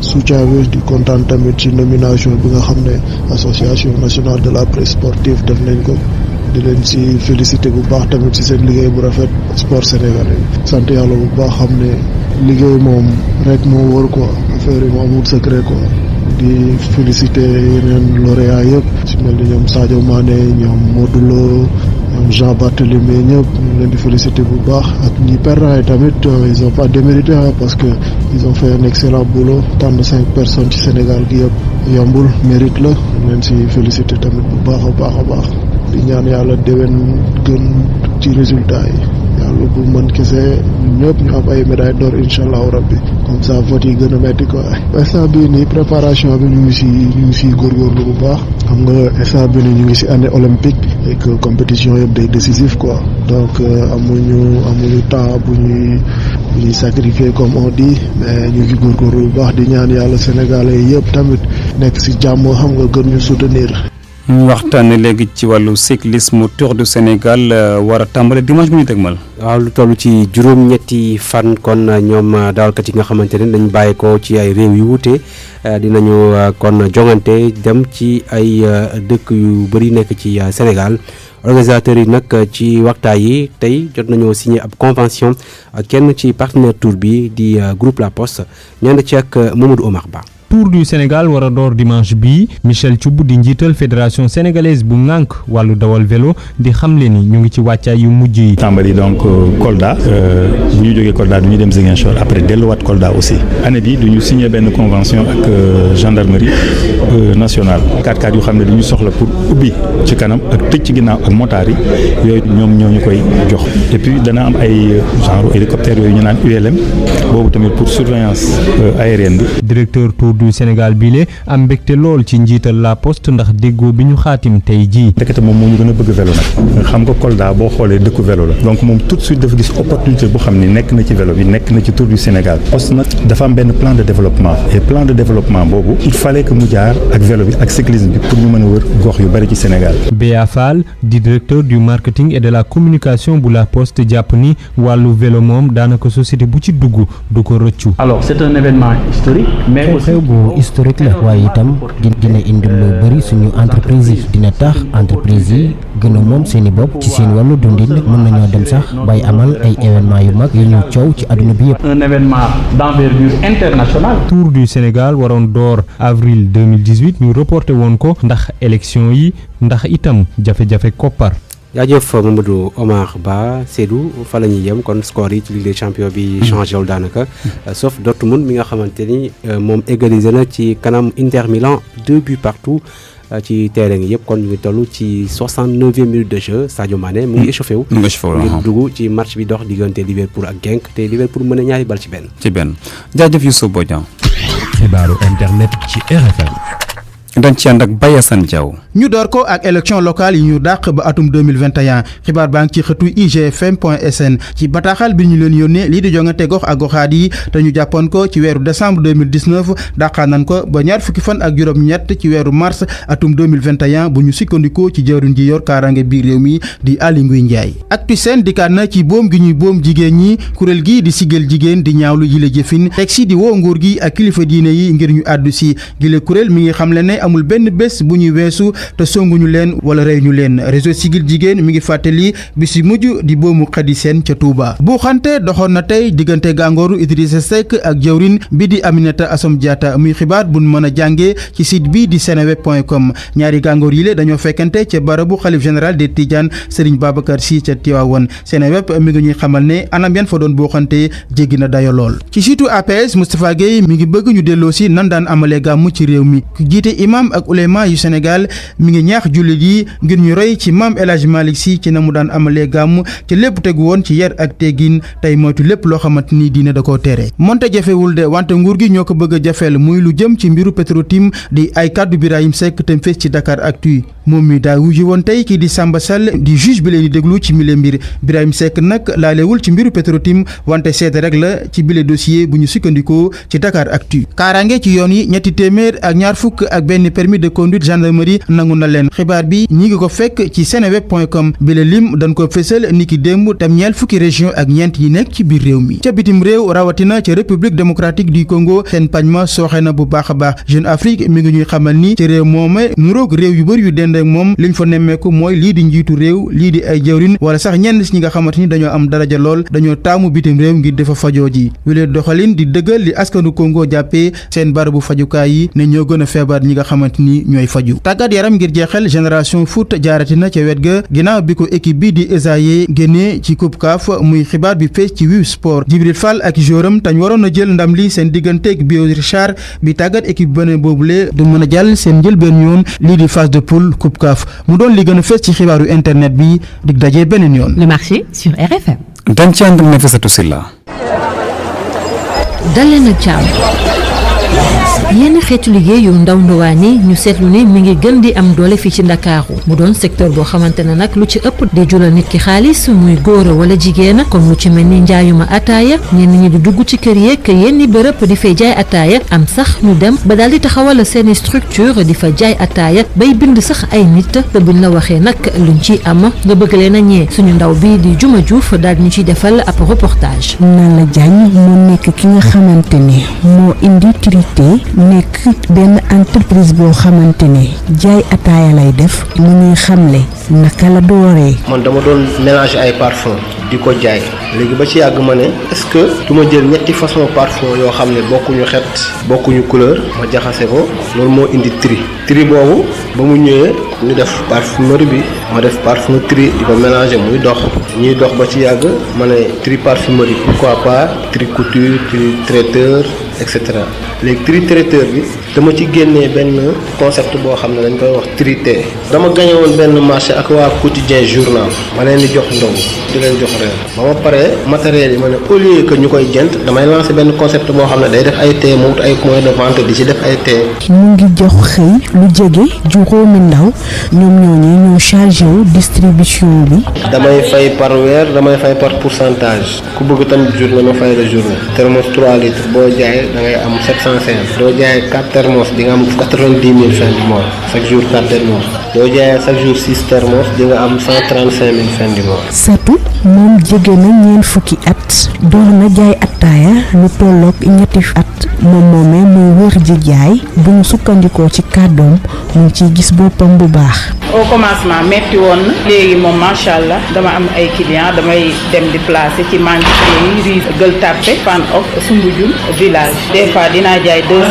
soutien bi di kontaan tamit ci nomination bi nga xam ne association nationale de la presse sportive def nañ ko di leen ci félicité bu baax tamit ci seen liggéey bu rafet sport sénégalais sant yàlla bu baax xam ne liggéey moom rek moo wër quoi affaire yi moo amul secret quoi di félicité yeneen lauréats yëpp ci mel ni ñoom Sadio Mané ñoom Modou Lo ñoom Jean Barthélémy ñëpp ñu leen di félicité bu baax ak ñi perdants yi tamit ils ont pas démérité parce que ils ont fait un excellent boulot tànn 5 personnes ci Sénégal gi yëpp yombul mérite la ñu leen ci félicité tamit bu baax a baax a baax di ñaan yàlla déwén gën ci résultat yi yàlla bu mën kese ñëpp ñu am ay médaille d'or incha allahu rabbi comme ça vote yi gën a metti quoi. instant bii nii préparation bi ñu ngi si góorgóorlu bu baax xam nga instant bii nii ñu ngi si année olympique et que compétition yëpp day décisif quoi donc amuñu temps bu ñuy sacrifier comme on dit mais ñu ngi góorgóorlu bu baax di ñaan yàlla sénégalais yëpp tamit nekk si jàmm xam nga gën ñu soutenir. ñu waxtaanee léegi ci wàllu cyclisme Tour du Sénégal war a tàmbale dimanche bi ñu tegmal. waaw lu toll ci juróom-ñetti fan kon ñoom dawalkat yi nga xamante ne dañ bàyyi ko ci ay réew yu wuute dinañu kon jongante dem ci ay dëkk yu bëri nekk ci Sénégal organisateurs yi nag ci waxtaay yi tey jot nañoo signé ab convention kenn ci partenaire tour bi di groupe La Poste ñaan ci ak Mamadou Omar Ba. Tour du Sénégal war a door dimanche bii Michel Thioub di njiital fédération sénégalaise bu ŋànk wàllu dawal vélo di xamle ni ñu ngi ci wàccaay yu mujj yi. tàmbali donc Kolda bu ñu jógee Kolda du ñu dem Ziguinchor après delluwaat Kolda aussi année bi du ñu signé benn convention ak gendarmerie nationale 4x4 yu xam ne du ñu soxla pour ubbi ci kanam ak tëj ci ginnaaw ak motaar yi yooyu ñoom ñoo ñu koy jox et puis dana am ay genre hélicoptère yooyu ñu naan ULM boobu tamit pour surveillance aérienne bi. directeur Tour du Sénégal bile am mbégte lool ci njiital La Poste ndax déggoo bi ñu xaatim tey jii. ndekete moom moo ñu gën a bëgg vélo nag xam nga Kolda boo xoolee dëkku vélo la donc moom tout de suite dafa gis opportunité bu xam ni nekk na ci vélo bi nekk na ci Tour du Sénégal Poste nag dafa am benn plan de développement et plan de développement boobu il fallait que mu jaar ak vélo bi ak cyclisme bi pour ñu mën a wër gox yu bari ci Sénégal. Béa Fall di directeur du marketing et de la communication bu La Poste jàpp ni wàllu vélo moom daanaka société bu ci dugg du ko rëccu. alors c'est un événement historique mais aussi xew bu historique la waaye itam dina indi lu bëri suñu entreprise yi dina tax entreprise yi gën a moom seeni bopp ci seen wàllu dundin mën nañoo dem sax bay amal ay événement yu mag yu ñu coow ci àdduna bi yëpp. un événement d'envergure internationale. Tour du Sénégal waroon door avril 2018 ñu reporté woon ko ndax élection yi ndax itam jafe-jafe koppar. jaajëf Mamadou Omar Ba Seydou fa la ñuy yem kon score yi ci Ligue des Champions bi changé wul daanaka sauf Dortmund mi nga xamante ni moom égalisé na ci kanam Inter Milan 2 buts partout ci terrain yi yëpp kon ñu ngi toll ci 69e minute de jeu Sadio Mané mu ngi échauffé wu. ngir dugg ci match bi dox diggante Liverpool ak Genk te Liverpool mën a ñaari bal ci benn. jaajëf Youssouf Bodian. xibaaru internet ci RFM. dañ ci ànd ak Baye Assane Diaw. ñu door ko ak élection locale yi ñu dàq ba atum 2021 xibaar baa ngi ci xëtu igfm.sn ci bataaxal bi ñu leen yónnee lii di jongante gox ak goxaat yi te ñu jàppoon ko ci weeru décembre 2019 dàqaan nañ ko ba ñaar fukki fan ak juróom-ñett ci weeru mars atum 2021 bu ñu sukkandikoo ci jëwriñ ji yor kaaraange biir réew mi di Aly Ngouille Ndiaye. Actu-Sen dikkaat na ci boom gi ñuy boom jigéen ñi kuréel gi di siggal jigéen di ñaawlu yile jëfin teg si di woo nguur gi ak kilifa diine yi ngir ñu àddu si gile kuréel mi ngi xamle ne amul benn bés bu ñuy weesu te songuñu leen wala rey ñu leen réseau sigil jigéen mi ngi fàttali bis yi mujj di boomu Khady Sène ca Touba. bu xante doxoon na tey diggante gàngooru Idrissa Seck ak jawrin bi di Aminata Assome Diatta muy xibaar buñ mën a jàngee ci site bi di seneweb.com ñaari gàngoor yi le dañoo fekkante ca barabu xalif général des Tidianes Serigne Babacar Sy ca Tivaouane Seneweb mi ngi ñuy xamal ne anam yan fa doon boo xante jéggi na dayo lool ci surtout APS Moustapha Gueye mi ngi bëgg ñu delloo si nan daan amalee gàmmu ci réew mi ku jiite imam ak ulema yu Sénégal mi ngi ñaax jullit yi ngir ñu roy ci maam El Hadj Malick Sy ci na mu daan amalee gàmmu ci lépp tegu woon ci yar ak teggin tey moytu lépp loo xamante ni diine da koo tere monte jafewul de wante nguur gi ñoo ko bëgg a jafeel muy lu jëm ci mbiru Petro-Tim di ay kàddu Birahim Seck te fees ci Dakar Actu moom mi daa wuji woon tey kii di Samba Sall di juge bi leen di déglu ci mile mbir Birahim Seck nag laalewul ci mbiru Petro-Tim wante seete rek la ci bile dossier bu ñu sukkandikoo ci Dakar Actu kaaraange ci yoon yi ñetti téeméer ak ñaar fukk ak benn permis de conduite gendarmerie nangu na leen xibaar bi ñi ngi ko fekk ci seneweb.com bile lim dañ ko fésal niki démb tam ñeel fukki région ak ñeent yi nekk ci biir réew mi ca bitim réew rawatina ca République démocratique du Congo seen pañ ma sooxe na bu baax a baax Jeune Afrique mi ngi ñuy xamal ni ci réew moome nuroog réew yu bëri yu dend ak moom liñ fa nemmeeku mooy lii di njiitu réew lii di ay jëwrin wala sax ñenn si ñi nga xamante ni dañoo am daraja lool dañoo taamu bitim réew ngir dafa fajoo ji wile doxalin di dëggal li askanu Congo jàppee seen barabu fajukaay yi ne ñoo gën a feebar ñi nga xamante ni ñooy faju tàggat yaram ngir jeexal génération foot jaaratina ca wet ga ginnaaw bi ko équipe bi di Esaye génnee ci coupe CAF muy xibaar bi fees ci Wii Sport Djibril Fall ak jouram tañ waroon a jël ndam li seen digganteeg Bio Richard bi tàggat équipe beneen boobule du mën a jàll seen jël benn yoon lii di phase de poule coupe CAF mu doon li gën a fees ci xibaaru internet bi dig dajee beneen yoon. Le marché sur RFM. dañ ci ànd ak Nafissatou Silla. daleen ak jàmm. yenn xeetu liggéey yu ndaw ndawaan yi ñu seetlu ni mi ngi gën di am doole fii ci Ndakaaru mu doon secteur boo xamante ne nag lu ci ëpp di jural nit ki xaalis muy góor wala jigéen comme lu ci mel ni njaayuma ataaya ñenn ñi di dugg ci kër yeeg yenn bërëb di fay jaay ataaya am sax ñu dem ba daal di taxawal seeni structure di fa jaay ataaya bay bind sax ay nit te buñ la waxee nag luñ ciy am nga bëgg leen a ñee suñu ndaw bi di Juma Diouf daal ñu ciy defal ab reportage. Nalla Diagne moo nekk ki nga xamante ne moo indi Turité nekk benn entreprise boo xamante ne jaay ataaya lay def mu ñuy xamle naka la dooree. man dama doon mélanger ay parfum di ko jaay léegi ba ci yàgg ma ne est-ce que du ma jël ñetti façon parfum yoo xam ne bokkuñu xet bokkuñu couleur ma jaxase ko loolu moo indi tri boobu ba mu ñëwee ñu def parfumerie bi ma def parfum tri di ko mélanger muy dox ñuy dox ba ci yàgg ma ne tri parfumerie pourquoi pas tri couture tri traiteur et cetera léegi tri traiteur bi dama ci génnee benn concept boo xam ne dañ koy wax trité dama gagné woon benn marché ak waa quotidien journal ma leen di jox ndogu di leen jox reer ba ma paree matériel yi ma ne au lieu que ñu koy jënd damay lancer benn concept boo xam ne day def ay thé mu wut ay moyens de vente di ci def ay thé. mu ngi jox xëy lu jege juróomi ndaw ñoom ñooñu ñoo chargé wu distribution bi. damay fay par weer damay fay par pourcentage ku bëgg tamit journée ma fay la journée thermos 3 litres boo jaayee da ngay am 750 doo jaayee 4 thermos di nga am 90 000 fin du mois chaque jour 4 thermos doo jaayee chaque jour 6 thermos di nga am 135 000 fin du mois. Satou moom jege na ñeent fukki at door na jaay attaaya lu tolloog ñetti at moom moomee muy wër ji jaay bu ñu sukkandikoo ci kàddoom mu ngi ciy gis boppam bu baax. au commencement metti woon na léegi moom macha allah dama am ay clients damay dem di placer ci magasin yi Rive Gueule Tapée Fann Hock Soumbédioune village des fois dinaa jaay 200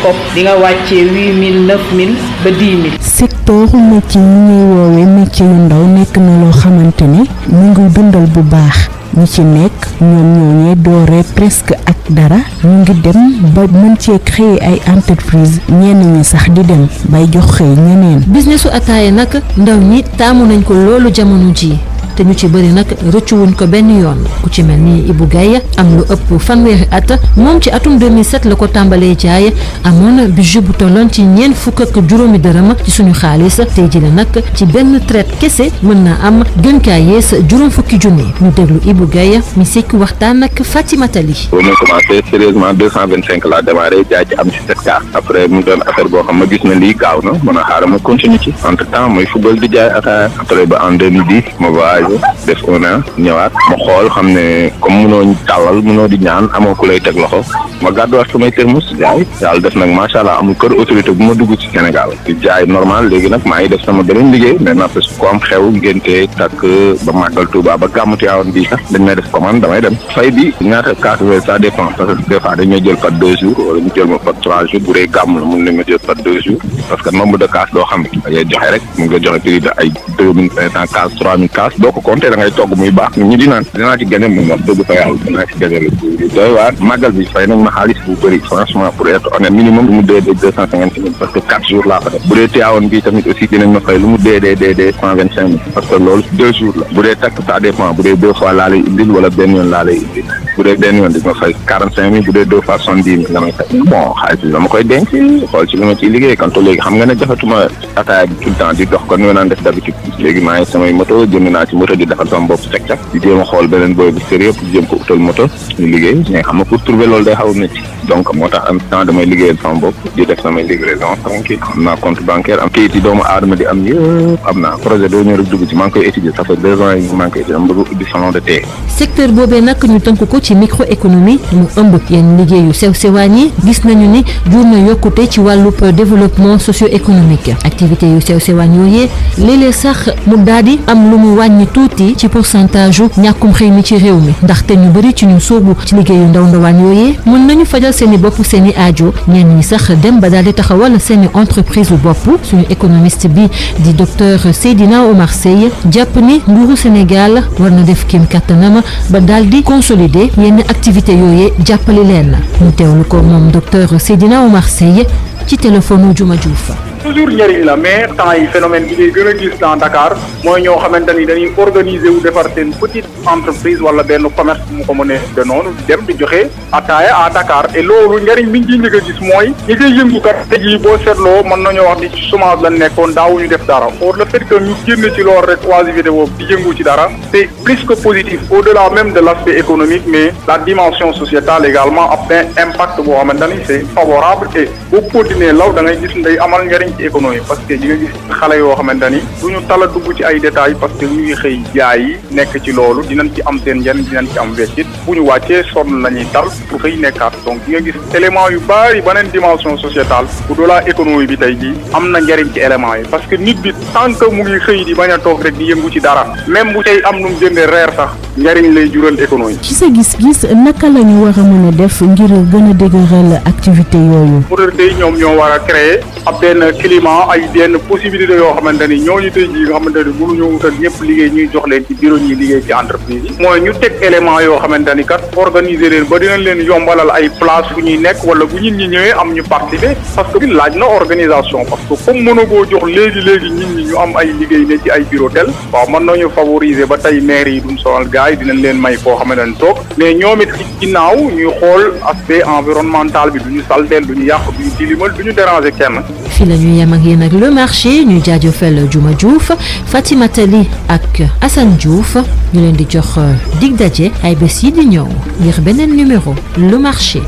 kopp di nga wàccee 8000 9000 ba 10 000. secteur métier yi ñuy woowee métier yu ndaw nekk na loo xamante ne mu ngi dundal bu baax ñi ci nekk ñoom ñooñee dooree presque ak dara ñu ngi dem ba mën cee créer ay entreprise ñenn ñi sax di dem bay jox xëy ñeneen. businessu ataaya nag ndaw ñi taamu nañ ko loolu jamono ji te ñu ci bëri nag rëccuwuñ ko benn yoon ku ci mel ni Ibou Gaye am lu ëpp fanweeri at moom ci atum 2007 la ko tàmbalee jaay amoon budget bu tolloon ci ñeent fukk ak juróomi dërëm ci suñu xaalis tey jii la nag ci benn traite kese mën naa am gën kaa yees juróom fukki junni ñu déglu Ibou Gaye mi sekki waxtaan ak Fatimata Li. boo ma commencé sérieusement 225 laa démarré jaay ci am ci 7 cas après mu doon affaire boo xam ma gis na lii gaaw na mën a xaaral ma continuer ci entre temps mooy football di jaay ataaya après ba en 2010 ma voyagé def un an ñëwaat ma xool xam ne comme mënoo tàllal mënoo di ñaan amoo ku lay teg loxo ma gàdduwaat samay termus jaay yàlla def nag macha allah amul kër autorité bu ma dugg ci Sénégal di jaay normal léegi nag maa ngi def sama beneen liggéey maintenant parce que ku am xew ngénte takk ba màggal Touba ba gàmmu Tiwaawan bii sax dañ may def commande damay dem fay bi ñaata kaas ça dépend parce que des fois dañoo jël par 2 jours wala ñu jël ma par 3 jours bu dee gàmm la mun nañ ma jël par 2 jours parce que nombre de kaas doo xam da ngay joxe rek mun nga joxe prix de ay 2500 kaas 3000 kaas doo ko compter da ngay togg muy baax ñi di naan dinaa ci gagné moom wax dëgg fa yàlla dinaa ci gagné lu doy waar màggal bi fay nañ ma xaalis bu bëri franchement pour être honnête minimum lu mu dee 250 000 parce que 4 jours laa fa def bu dee Tiwaawan bi tamit aussi dinañ ma fay lu mu dee 125 000 parce que loolu 2 jours la bu dee takk ça dépend bu dee 2 fois laa lay indil wala benn yoon laa lay indil bu dee benn yoon di ma fay 45 000 bu dee 2 fois 70 000 la may fay bon xaalis bi dama koy denc xool ci li ma ciy liggéey kanto léegi xam nga ne jafatuma ataaya bi tout le temps di dox kon ñoo naan def d'habitude léegi maa ngi samay moto jënd naa ci moto di defal sama bopp cak-cak di jéem a xool beneen booy bu sérieux pour jéem ko utal moto ñu liggéey mais xam nga pour trouver loolu day xaw a métti donc moo tax am temps damay liggéeyal sama bopp di def samay livraison tranquille am naa compte bancaire am kayit yi doomu aadama di am yëpp am naa projet doo ñëw rek dugg ci maa ngi koy étudier ça fait 2 ans yi maa ngi koy étudier am bëgg ubbi salon de thé. secteur boobee nag ñu tënk ko ci microéconomie mu ëmb yenn liggéeyu sew sewaan yi gis nañu ni jur na yokkute ci wàllub développement socio-économique activité yu sew sewaan yooyee léeg-léeg sax mu daal di am lu mu wàññi tuuti ci pourcentage u ñàkkum xëy mi ci réew mi ndaxte ñu bëri ci ñu sóobu ci liggéeyu ndaw ndawaan yooyee mën nañu fajal seeni bopp seeni aajo ñenn ñi sax dem ba daal di taxawal seeni entreprise u bopp suñu économiste bi di docteur Seydina Omar Seye jàpp ni nguuru Sénégal war na def kéem kattanam ba daal di consolider yenn activité yooyee jàppale leen ñu teewlu ko moom docteur Seydina Omar Seye ci téléphone Juma Diouf. toujours njëriñ la mais temps yi phénomène bi ngay gën a gis dans Dakar mooy ñoo xamante ni dañuy organiser wu defar seen petite entreprise wala benn commerce bu mu ko mënee de noonu dem di joxe ataaya à Dakar et loolu njëriñ bi ñu ciy njëkk a gis mooy ñi koy yëngukat tey jii boo seetloo mën nañoo wax ni ci chômage la nekkoon daawuñu def dara or le fait que ñu génn ci loolu rek oisiveté boobu di yëngu ci dara c'est plus que positif au-delà même de l'aspect économique mais la dimension sociétale également am na impact boo xamante ni c'est favorable et boo continuer law da ngay gis day amal njëriñ ci économie parce que di nga gis xale yoo xamante ni du ñu tala dugg ci ay détails parce que ñu ngi xëy jaay yi nekk ci loolu dinañ ci am seen njëriñ dinañ ci am weccit bu ñu wàccee sonn la ñuy tal pour xëy nekkaat donc di nga gis élément yu bari beneen dimension sociétale bu doolaa économie bi tey jii am na njëriñ ci éléments yi parce que nit bi tant que mu ngi xëy di bañ a toog rek di yëngu ci dara même bu tey am nu mu jëndee reer sax njëriñ lay jural économie. ci sa gis-gis naka la ñu war a mën a def ngir gën a dëgëral activité yooyu. autorités yi ñoom ñoo war a créer ab benn climat ay benn possibilité yoo xamante ni ñooñu tey jii nga xamante ni mënuñoo wutal ñëpp liggéey ñuy jox leen ci bureau ñuy liggéey ci entreprise yi mooy ñu teg élément yoo xamante ni kat organiser leen ba dinañ leen yombalal ay place fu ñuy nekk wala bu nit ñi ñëwee am ñu participer parce que laaj na organisation parce que comme mën a koo jox léegi nit ñi ñu am ay liggéey ne ci ay bureau tel waaw mën nañu favoriser ba tey maire yi duñ sonal gars yi dinañ leen may foo xamante ni toog mais ñoom it ci ginnaaw ñuy xool aspect environnemental bi duñu salteel duñu yàq duñu tilimal duñu déranger kenn. fii la ñuy yem ak yéen ak le marché ñu jaajëfal Juma Diouf Fatima Tali ak Assane Diouf ñu leen di jox dig daje ay bés yi di ñëw ngir beneen numéro le marché.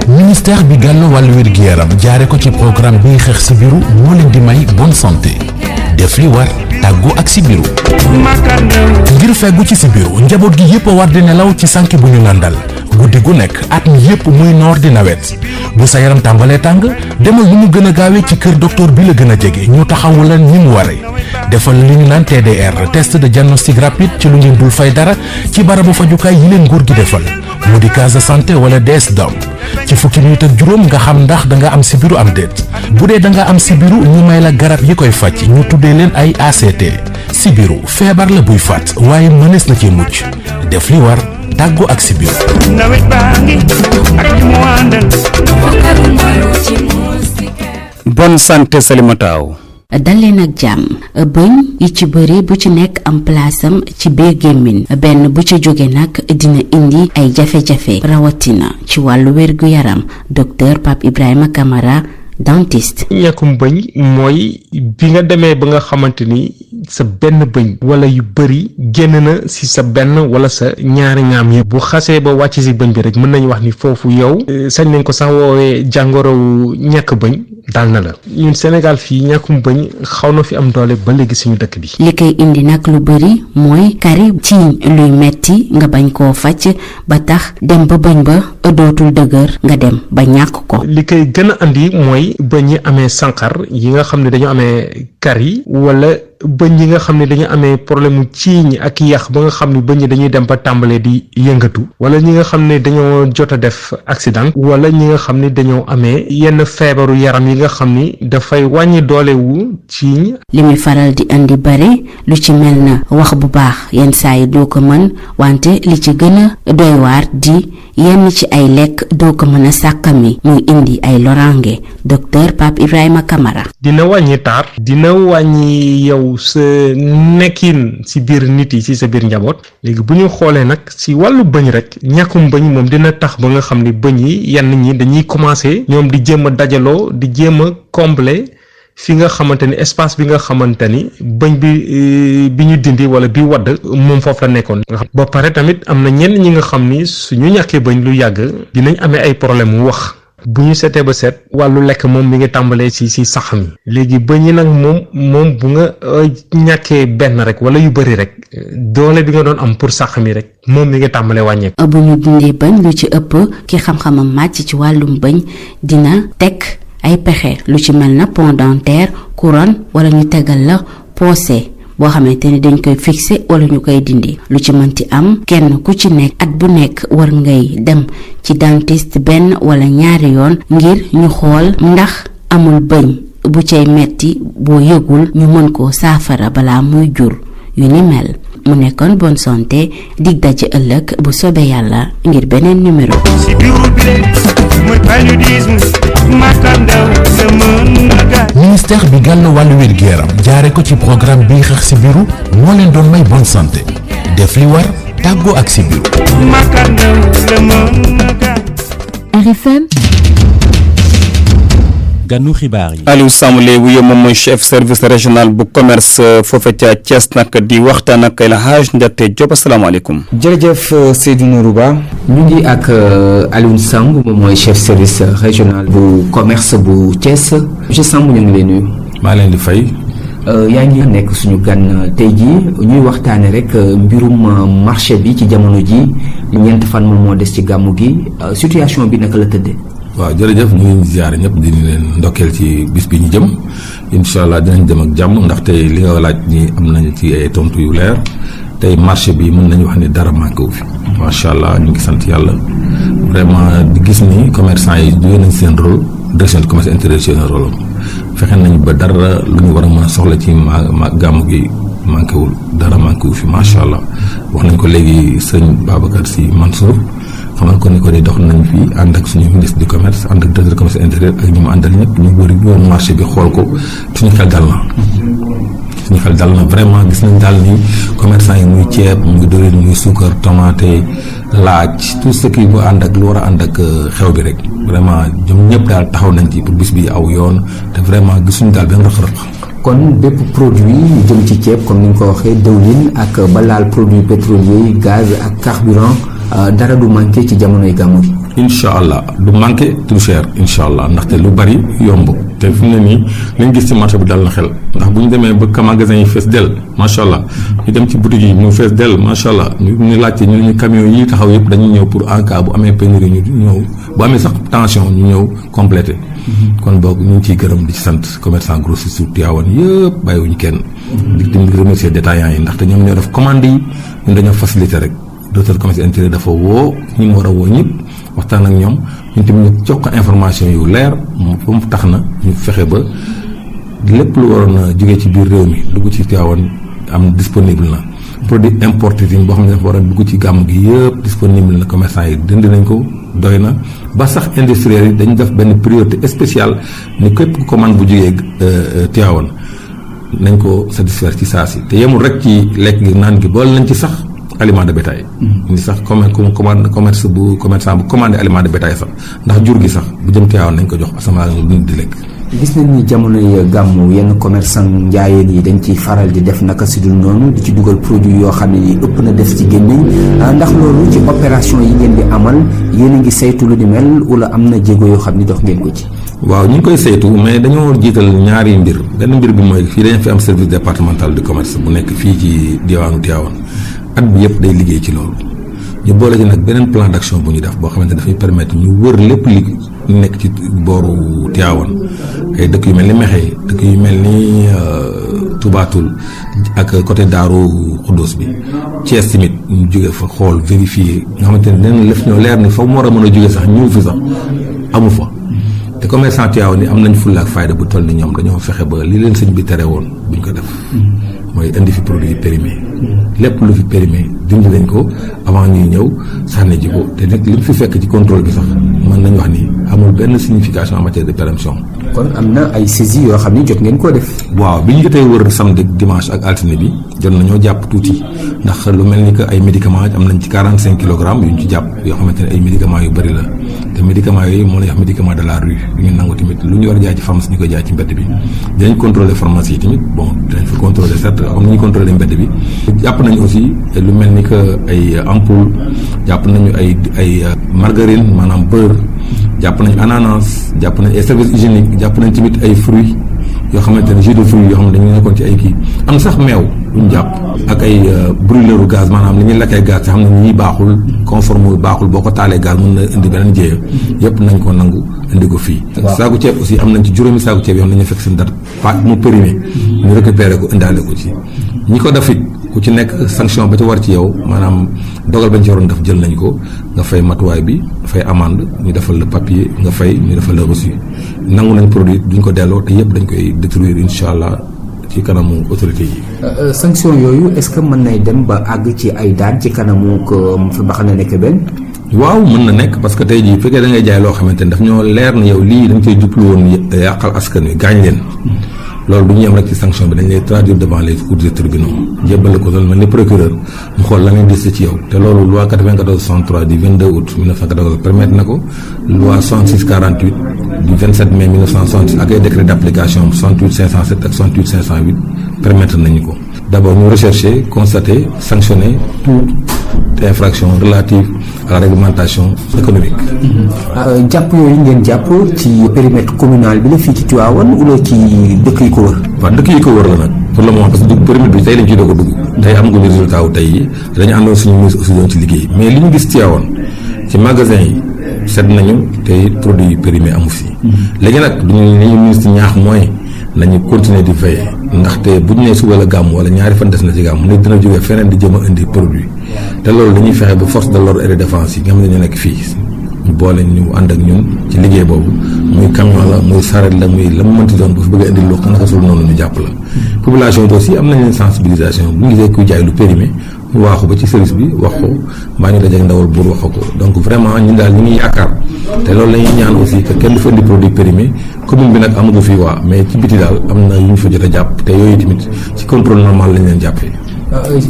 ministère bi gàllu wàllu wér-gu-yaram jaare ko ci programme bi xeex sibiru moo leen di may bonne santé def li war tàggu ak sibiru ngir feggu ci sibiru njaboot gi yépp a war di nelaw ci sànke bu ñu landal guddi gu nekk at mi yépp muy noor di nawet bu sa yaram tàmbalee tàng demal nu mu gën a gaawee ci kër docteur bi la gën a jege ñu taxawu la ni mu waree defal li ñu naan TDR test de diagnostic rapide ci lu ngeen dul fay dara ci barabu fajukaay yi leen nguur gi defal mu di case de santé wala DS Dom ci fukki minute ak juróom nga xam ndax da nga am sibiru am déet bu dee da nga am sibiru ñu may la garab yi koy faj ñu tuddee leen ay ACT sibiru feebar la buy faat waaye mënees na ci mucc def li war tàggu ak sibiru. bonne santé Salimata. daleen ak jàmm bëñ yi ci bëri bu ci nekk am palaasam ci biir gémmiñ benn bu ci jóge nag dina indi ay jafe-jafe rawatina ci wàllu wér-gu-yaram docteur Pape Ibrahima Camara dentiste. ñàkkum bëñ mooy bi nga demee ba nga xamante ni sa benn bëñ wala yu bëri génn na ci sa benn wala sa ñaari ngaam yi bu xasee ba wàcc ci bëñ bi rek mën nañu wax ni foofu yow sañ nañ ko sax woowee jàngorowu ñàkk bëñ dal na la ñun Sénégal fii ñàkkum bëñ xaw na fi am doole ba léegi suñu dëkk bi. li koy indi nag lu bëri mooy kari tiiñ luy metti nga bañ koo faj ba tax dem ba bëñ ba dootul dëgër nga dem ba ñàkk ko. li koy gën a andi mooy bëñ yi amee sànqar yi nga xam ne dañu amee kari wala bëñ yi nga xam ne dañu amee problème mu ciiñ ak yàq ba nga xam ne bëñ yi dañuy dem ba tàmbalee di yëngatu wala ñi nga xam ne dañoo jot a def accident wala ñi nga xam ne dañoo amee yenn feebaru yaram yi nga xam ni dafay wàññi doolewu ciiñ. li muy faral di andi bari lu ci mel na wax bu baax yenn saa yi doo ko mën wante li ci gën a doy waar di yenn ci ay lekk doo ko mën a sàkkami muy indi ay loraange docteur Pape Ibrahima Camara. dina wàññi taar dina wàññi yow sa nekkin ci biir nit yi ci sa biir njaboot léegi bu ñu xoolee nag ci wàllu bëñ rek ñàkkum bëñ moom dina tax ba nga xam ni bëñ yi yenn ñi dañuy commencer ñoom di jéem a dajaloo di jéem a combler fi nga xamante ni espace bi nga xamante ni bëñ bi ñu dindi wala bi wadd moom foofu la nekkoon nga xam ba pare tamit am na ñenn ñi nga xam ni suñu ñàkkee bëñ lu yàgg dinañ amee ay problème mu wax bu ñu seetee ba seet wàllu lekk moom mi ngi tàmbalee ci sax mi léegi bëñ yi nag moom bu nga ñàkkee benn rek wala yu bëri rek doole bi nga doon am pour sax mi rek moom mi ngi tàmbalee wàññeeku. bu ñu dindee bëñ lu ci ëpp ki xam-xamam màcc ci wàllum bëñ dina teg ay pexe lu ci mel na pont dentaire couronne wala ñu tegal la poosé boo xamante ni dañ koy fixé wala ñu koy dindi lu ci mënti am kenn ku ci nekk at bu nekk war ngay dem ci dentiste benn wala ñaari yoon ngir ñu xool ndax amul bëñ bu cay metti boo yëgul ñu mën koo saafara balaa muy jur yu ni mel mu nekkoon bonne santé dig daje ëllëg bu soobee yàlla ngir beneen numéro. ministère bi gàllu wàllu wér-gu-yaram jaare ko ci programme bi xeex sibiru moo leen doon may bonne santé def li war tàggoo ak sibiru. RFM ganu xibaar yi. Aliou Samb léegi yow moom mooy chef service régional bu commerce foofe ca Thiès nag di waxtaan ak El Hadj Ndaxte Diop asalaamaaleykum. jërëjëf Seydou Nourou Ba ñu ngi ak Aliou Samb moom mooy chef service régional bu commerce bu Thiès monsieur Samb ñu ngi lay nuyu. maa leen di fay. yaa ngi nekk suñu gan tey jii ñuy waxtaane rek mbirum marché bi ci jamono ji ñeent fan moom moo des ci gàmmu gi situation bi naka la tëddee. waaw jërëjëf ñu ngi ziare ñëpp di leen ndokkeel ci bis bi ñu jëm incha allah dinañ dem ak jàmm ndaxte li nga laaj ni am nañu ci ay tontu yu leer tey marché bi mën nañu wax ni dara manqué wu fi macha allah ñu ngi sant yàlla vraiment di gis ni commerçant yi joué nañ seen rôle direction du commerce intérieur seen rôle fexe nañ ba dara lu ñu war a mën a soxla ci gàmmu gi manqué wul dara manqué wu fi macha allah wax nañ ko léegi sëñ Babacar Sy Mansour xamal ko ni ko di dox nañ fi ànd ak suñu ministre du commerce ànd ak directeur du commerce intérieur ak ñi mu àndal ñëpp ñu wër marché bi xool ko suñu xel dal na vraiment gis nañ daal ni commerçant yi muy ceeb muy dëwlin muy suukar tomate laaj tout ce qui bu ànd ak lu war a ànd ak xew bi rek vraiment ñoom ñëpp daal taxaw nañ ci pour bis bi aw yoon te vraiment gisuñu daal benn rëq-rëq. kon bépp produit yu jëm ci ceeb comme ni nga ko waxee dëwlin ak balaal produit pétrolier gaz ak carburant dara du manqué ci jamonoy gàmmu gi. incha allah du manqué du cher incha allah ndaxte lu bari yomb te fi mu ne nii lañ gis ci marché bi dal na xel ndax bu ñu demee ba magasin yi fees dell macha allah ñu dem ci boutique yi mu fees dell macha allah ñu laajte ñu camion yi taxaw yëpp dañuy ñëw pour en cas bu amee pénurie ñu ñëw bu amee sax tension ñu ñëw complété. kon boog ñu ngi ciy gërëm di ci sant commerçant grossiste sur Tivaouane yëpp bàyyiwuñu kenn. di remercier détaillants yi ndaxte ñoom ñoo def commande yi ñun dañoo facilité rek. directeur commerce intérieur dafa woo ñi mu war a woo ñëpp waxtaan ak ñoom ñun tamit ñu jox ko information yu leer mu tax na ñu fexe ba lépp lu waroon a jógee ci biir réew mi dugg ci Tivaouane am disponible na produit importé yi boo xam ne dafa war a dugg ci gàmm gi yëpp disponible na commerçant yi dindi nañ ko doy na ba sax industriels yi dañu def benn priorité spéciale ni képp ku commande bu jógee Tivaouane nañ ko satisfaire ci saa si te yemul rek ci lekk gi naan gi boole nañ ci sax aliment de bétail. ni sax commerçant bu commandé aliment de bétail sax ndax jur gi sax bu jëm Tivaouane nañ ko jox asamaan lu di lekk. gis nañ ni jamonoy gàmmu yenn commerçant njaayeen yi dañ ciy faral di def naka si dul noonu di ci dugal produit yoo xam ne ni ëpp na def ci gémmiñ ndax loolu ci opération yi ngeen di amal yéen a ngi saytu lu di mel wala am na jéego yoo xam ni dox ngeen ko ci. waaw ñu ngi koy saytu mais dañoo jiital ñaari mbir benn mbir bi mooy fii dañu fi am service départemental de commerce bu nekk fii ci diwaanu Tivaouane at bi yëpp day liggéey ci loolu ñu boole ci nag beneen plan d'action bu ñu def boo xamante ne dafay permettre ñu wër lépp li nekk ci booru Tivaouane ay dëkk yu mel ni Mekhe dëkk yu mel ni Toubatoul ak côté Daaru Xuddoos bi Thiès tamit ñu jóge fa xool vérifier nga xamante ne dinañ lëf ñoo leer ni fa mu war a mën a jóge sax ñëw fi sax amu fa te commerçant Tivaouane ni am nañ fulla ak fayda bu toll ni ñoom dañoo fexe ba li leen sëñ bi tere woon buñ ko def mooy indi fi produit périmé lépp lu fi périmé dindi lañ ko avant ñuy ñëw sànni ji ko te nag li mu fi fekk ci contrôle bi sax mën nañu wax ni amul benn signification en matière de péremption. kon am na ay saisies yoo xam ni jot ngeen koo def. waaw bi ñu jotee wër samedi dimanche ak altine bi jot nañoo jàpp tuuti ndax lu mel ni que ay médicaments am nañ ci 45 kilogrammes yu ñu ci jàpp yoo xamante ne ay médicaments yu bëri la te médicaments yooyu moo lay wax médicament de la rue yu ñu nangu tamit lu ñu war a jaay ci pharmacie ñu koy jaay ci mbedd bi dinañ contrôler pharmacie yi tamit bon dinañ fa contrôler certes am nañu contrôler mbedd bi jàpp nañu aussi lu mel ni que ay ampoule jàpp nañu ay margarine maanaam beurre jàpp nañu ananas jàpp nañu ay service hygiénique jàpp nañu tamit ay fruits yoo xamante ne jus de fruits yoo xam ne dañu nekkoon ci ay kii am sax meew luñ jàpp ak ay brûleur gaz maanaam li ñuy lakkee gaz te xam ne ñii baaxul conforme baaxul boo ko taalee gaz mën na indi beneen jéeya yëpp nañ ko nangu indi ko fii saaku ceeb aussi am nañ ci juróomi saaku ceeb yoo xam ne dañu fekk seen date pas mu périmé ñu récupéré ko indaale ko ci ñi ko def it ku ci nekk sanction ba ci war ci yow maanaam dogal bañ ci waroon def jël nañ ko nga fay matuwaay bi fay amende ñu defal le papier nga fay ñu defal le reçu nangu nañ produit duñ ko delloo te yëpp dañ koy détruire incha allah ci kanamu autorité yi. sanction yooyu est-ce que mën nay dem ba àgg ci ay daan ci kanamu ko fi ba xam ne nekk benn. waaw mën na nekk parce que tey jii fekkee da ngay jaay loo xamante ne daf ñoo leer na yow lii da nga cay jublu woon yàqal askan wi gaañ leen loolu du ñu yem rek ci sanction bi dañ lay traduire devant les cours des tribunaux jébbal ko loolu mel ni procureur mu xool la ngay gis ci yow te loolu loi 94-63 du 22 août 1994 permettre na ko loi 66-48 du 27 mai 1966 ak ay décret d'application 68-507 ak 68-508 permettre nañu ko d'abord ñu rechercher constater sanctionner toute infraction relative à la réglementation économique. jàpp yooyu ngeen jàpp ci périmètre communal bi la fii ci Tivaouane wala ci dëkk yi ko wër. waaw dëkk yi ko wër la nag pour le moment parce que périmètre bi tey lañ ciy doog a dugg tey amaguñu résultat wu tey yi dañu àndoon suñu ministre aussi doon ci liggéey mais li ñu gis Tivaouane ci magasin yi set nañu te produit périmé amu fi. léegi nag duñu li ñu ministre ñaax mooy nañu continuer di veiller ndaxte bu ñu nee suba la gàmm wala ñaari fan des na ci gàmm nit dina jógee feneen di jëm a indi produit te loolu dañuy fexe ba force de l'ordre et de défense yi nga xam ne ñu nekk fii ñu boole ñu ànd ak ñun ci liggéey boobu muy camion la muy saret la muy la mu mënti doon bu fi bëgg a indi lu naka sul noonu ñu jàpp la population bi aussi am nañ leen sensibilisation bu ñu gisee kuy jaay lu périmé ñu waaxu ba ci service bi wax ko mbaa ñu dajeek ndawal buur wax ko donc vraiment ñun daal ñu ngi yaakaar te loolu la ñuy ñaan aussi que kenn du fa indi produit périmé commune bi nag amagu fi waa mais ci biti daal am na yu ñu fa jot a jàpp te yooyu tamit ci contrôle normal lañ leen jàppee.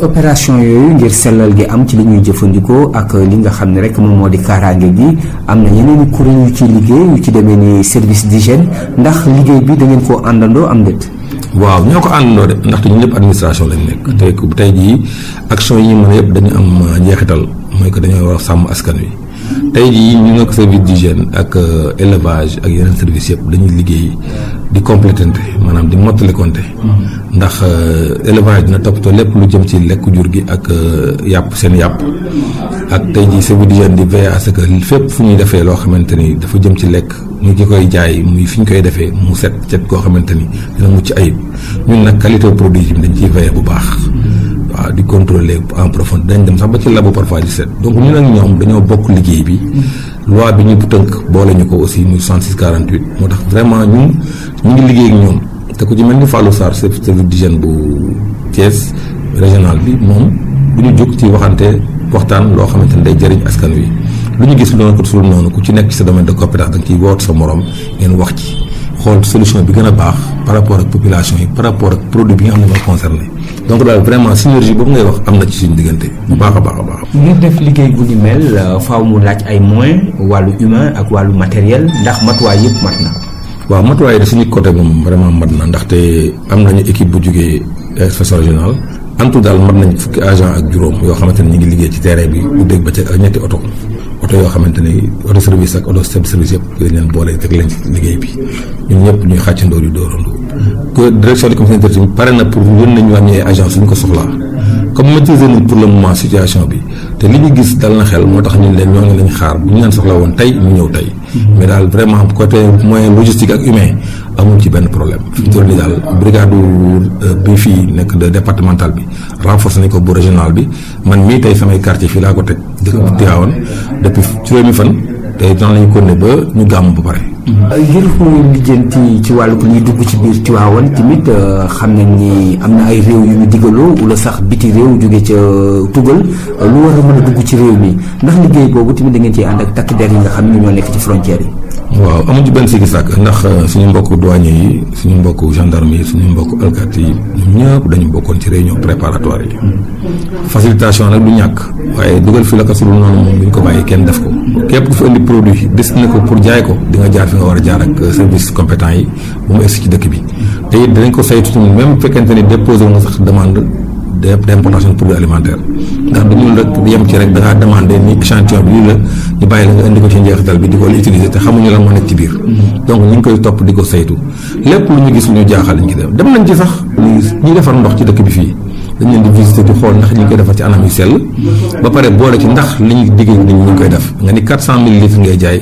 opération yooyu ngir sellal gi am ci li ñuy jëfandikoo ak li nga xam ne rek moom moo di kaaraange gi am na yeneen i kuréel yu ci liggéey yu ci demee ni service d'hygiène ndax liggéey bi da ngeen koo àndandoo am déet. waaw ñoo ko àndandoo de ndaxte ñun ñëpp administration lañ nekk. tey jii action yi ñu mën a yëpp dañu am njeexital mooy que dañoo war a sàmm askan wi. tey jii ñu nekk service d'hygiène ak élevage ak yeneen service yëpp dañuy liggéey di complétante maanaam di mottalikonte ndax élevage dina toppatoo lépp lu jëm ci lekku jur gi ak yàpp seen yàpp ak tey jii service d'hygiène di veiller à ce que fépp fu ñuy defee loo xamante ni dafa jëm ci lekk muy ki koy jaay muy fi ñu koy defee mu set koo xamante ni dina mucc ayib ñun nag qualité produit yi dañ ciy veiller bu baax. waaw di contrôler en profondeur dañ dem sax ba ci labo parfois di set donc ñun ak ñoom dañoo bokk liggéey bi loi bi ñu tënk boole ñu ko aussi muy 66-48 moo tax vraiment ñu ngi liggéey ak ñoom te ku ci mel ni Fallou Sarr service d'hygiène bu Thiès régional bi moom du ñu jóg ci waxtaan loo xamante ne day jëriñ askan wi lu ñu gis loolu ko sul noonu ku ci nekk ci sa domaine de compétence da nga ciy woot sa morom ngeen wax ci xool solution bi gën a baax par rapport ak population yi par rapport ak produit bi nga xam ne mooy concerné donc daal vraiment synergie boobu ngay wax am na ci suñu diggante bu baax a baax a baax. ngir def liggéey bu ni mel faaw mu laaj ay moyens wàllu humain ak wàllu matériel ndax matuwaay yëpp mat na. waaw matuwaay de suñu côté moom vraiment mat na ndaxte am nañu équipe bu jógee inspection régionale en tout daal mat nañ fukki agent ak juróom yoo xamante ne ñu ngi liggéey ci terrain bi bu dégg ba ca ak ñetti oto yoo xamante ni auto service ak auto service yëpp dañ leen boole teg leen ci liggéey bi ñun ñëpp ñuy xàccandoo di dóorandoo que direction de commission interne pare na pour yónni nañu wàññi ay agence suñu ko soxlaa comme maîtriser nañ pour le moment situation bi te li ñu gis dal na xel moo tax ñun leen ñoo ngi lañ xaar bu ñu leen soxla woon tey ñu ñëw tey mais daal vraiment côté moyen logistique ak humain amul ci benn problème fi mu toll nii daal brigade bi fii nekk de départemental bi renforcé nañ ko bu régional bi man mii tey samay quartier fii laa ko teg dëkk Tivaouane depuis juróomi fan tey daan lañu ko ne ba ñu gàmm ba pare. ngir muy lijjanti ci wàllu ko ñuy dugg ci biir Tivaouane tamit xam nañ ni am na ay réew yu ñu digaloo wala sax biti réew jóge ca tugal lu war a mën a dugg ci réew mi ndax liggéey boobu tamit da ngeen ciy ànd ak takk der yi nga xam ne ñoo nekk ci frontière yi. waaw amuñu benn sikki sàkk ndax suñu mbokk douanier yi suñu mbokk gendarme yi suñu mbokk alkaati yi ñoom ñëpp dañu bokkoon ci réunion préparatoire yi facilitation nag du ñàkk waaye dugal fi la ko sulul noonu moom bu ñu ko bàyyi kenn def ko képp ku fi indi produit destiné ko pour jaay ko di nga jaar fi nga war a jaar ak service compétent yi bu mu egsi ci dëkk bi te it dinañ ko saytu tamit même fekkente ni déposé nga sax demande d'importation de produits alimentaires ndax dañu rek yem ci rek da ngaa demandé ni échantillon bi lii la ñu bàyyi la nga indi ko ci njeexital bi di ko utiliser te xamuñu lan moo nekk ci biir donc ñu ngi koy topp di ko saytu lépp lu ñu gis lu ñu jaaxal ñu ngi dem nañ ci sax ñuy defar ndox ci dëkk bi fii dañ leen di visiter di xool ndax ñu ngi koy defar ci anam yu sell ba pare boole ci ndax li ñu diggee nit ñi ñu ngi koy def nga ni 400 millilitres ngay jaay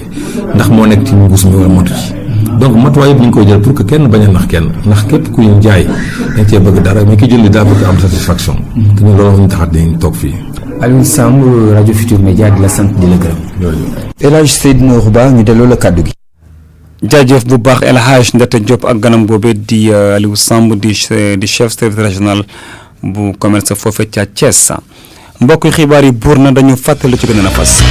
ndax moo nekk ci mbuus mi wala motu ci donc matuwaay yëpp ñu ngi koy jël pour que kenn bañ a nax kenn ndax képp ku ñu jaay dañ cee bëgg dara mais ki jëndi daa bëgg am satisfaction te ñun loolu ñu taxat dañ toog fii. Aliou Samb rajo Futur Média di la sant di la gërëm. El Hadj Seydou Nourou Ba ñu delloo la kàddu gi. jaajëf bu baax El Hadj Ndate Diop ak ganam boobee di Aliou Samb di chef service régional bu commerce foofee ca Thiès mbokk xibaar yi buur na dañu fàttali ci gën a fas.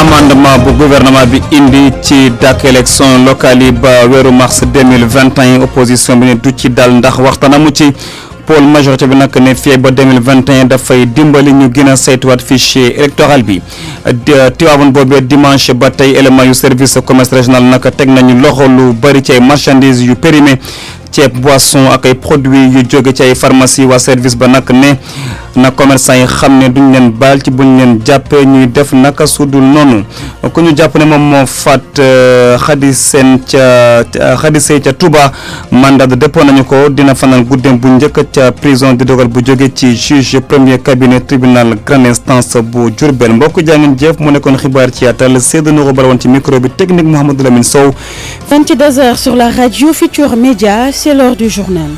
amendement bu gouvernement bi indi ci dàkk élection locale yi ba weeru mars 2021 opposition bi ne du ci dal ndax waxtaan amu ci pôle majorité bi nag ne fii ba 2021 dafay dimbali ñu gën a saytuwaat fichier électoral bi Tivaouane boobee dimanche ba tey élément yu service commerce régional nag teg nañu loxo lu bari ci ay marchandises yu périmé ceeb boisson ak ay produits yu jóge ci ay pharmacie waa service ba nag ne na commerçant yi xam ne duñ leen baal ci buñ leen jàppee ñuy def naka sudul noonu ku ñu jàpp ne moom moo faat Khady Sène ca Touba mandat de dépôt nañu ko dina fanal guddeem bu njëkk ca prison di dogal bu jóge ci juge premier cabinet tribunal grande instance bu Diourbel mbokk jaa ngeen jëf mu nekkoon xibaar ci yaatal Seydou Nourou Bara woon ci micro bi technique Mouhamadou Lamine Sow. 22h sur la radio Futur Média, c'est l'heure du journal.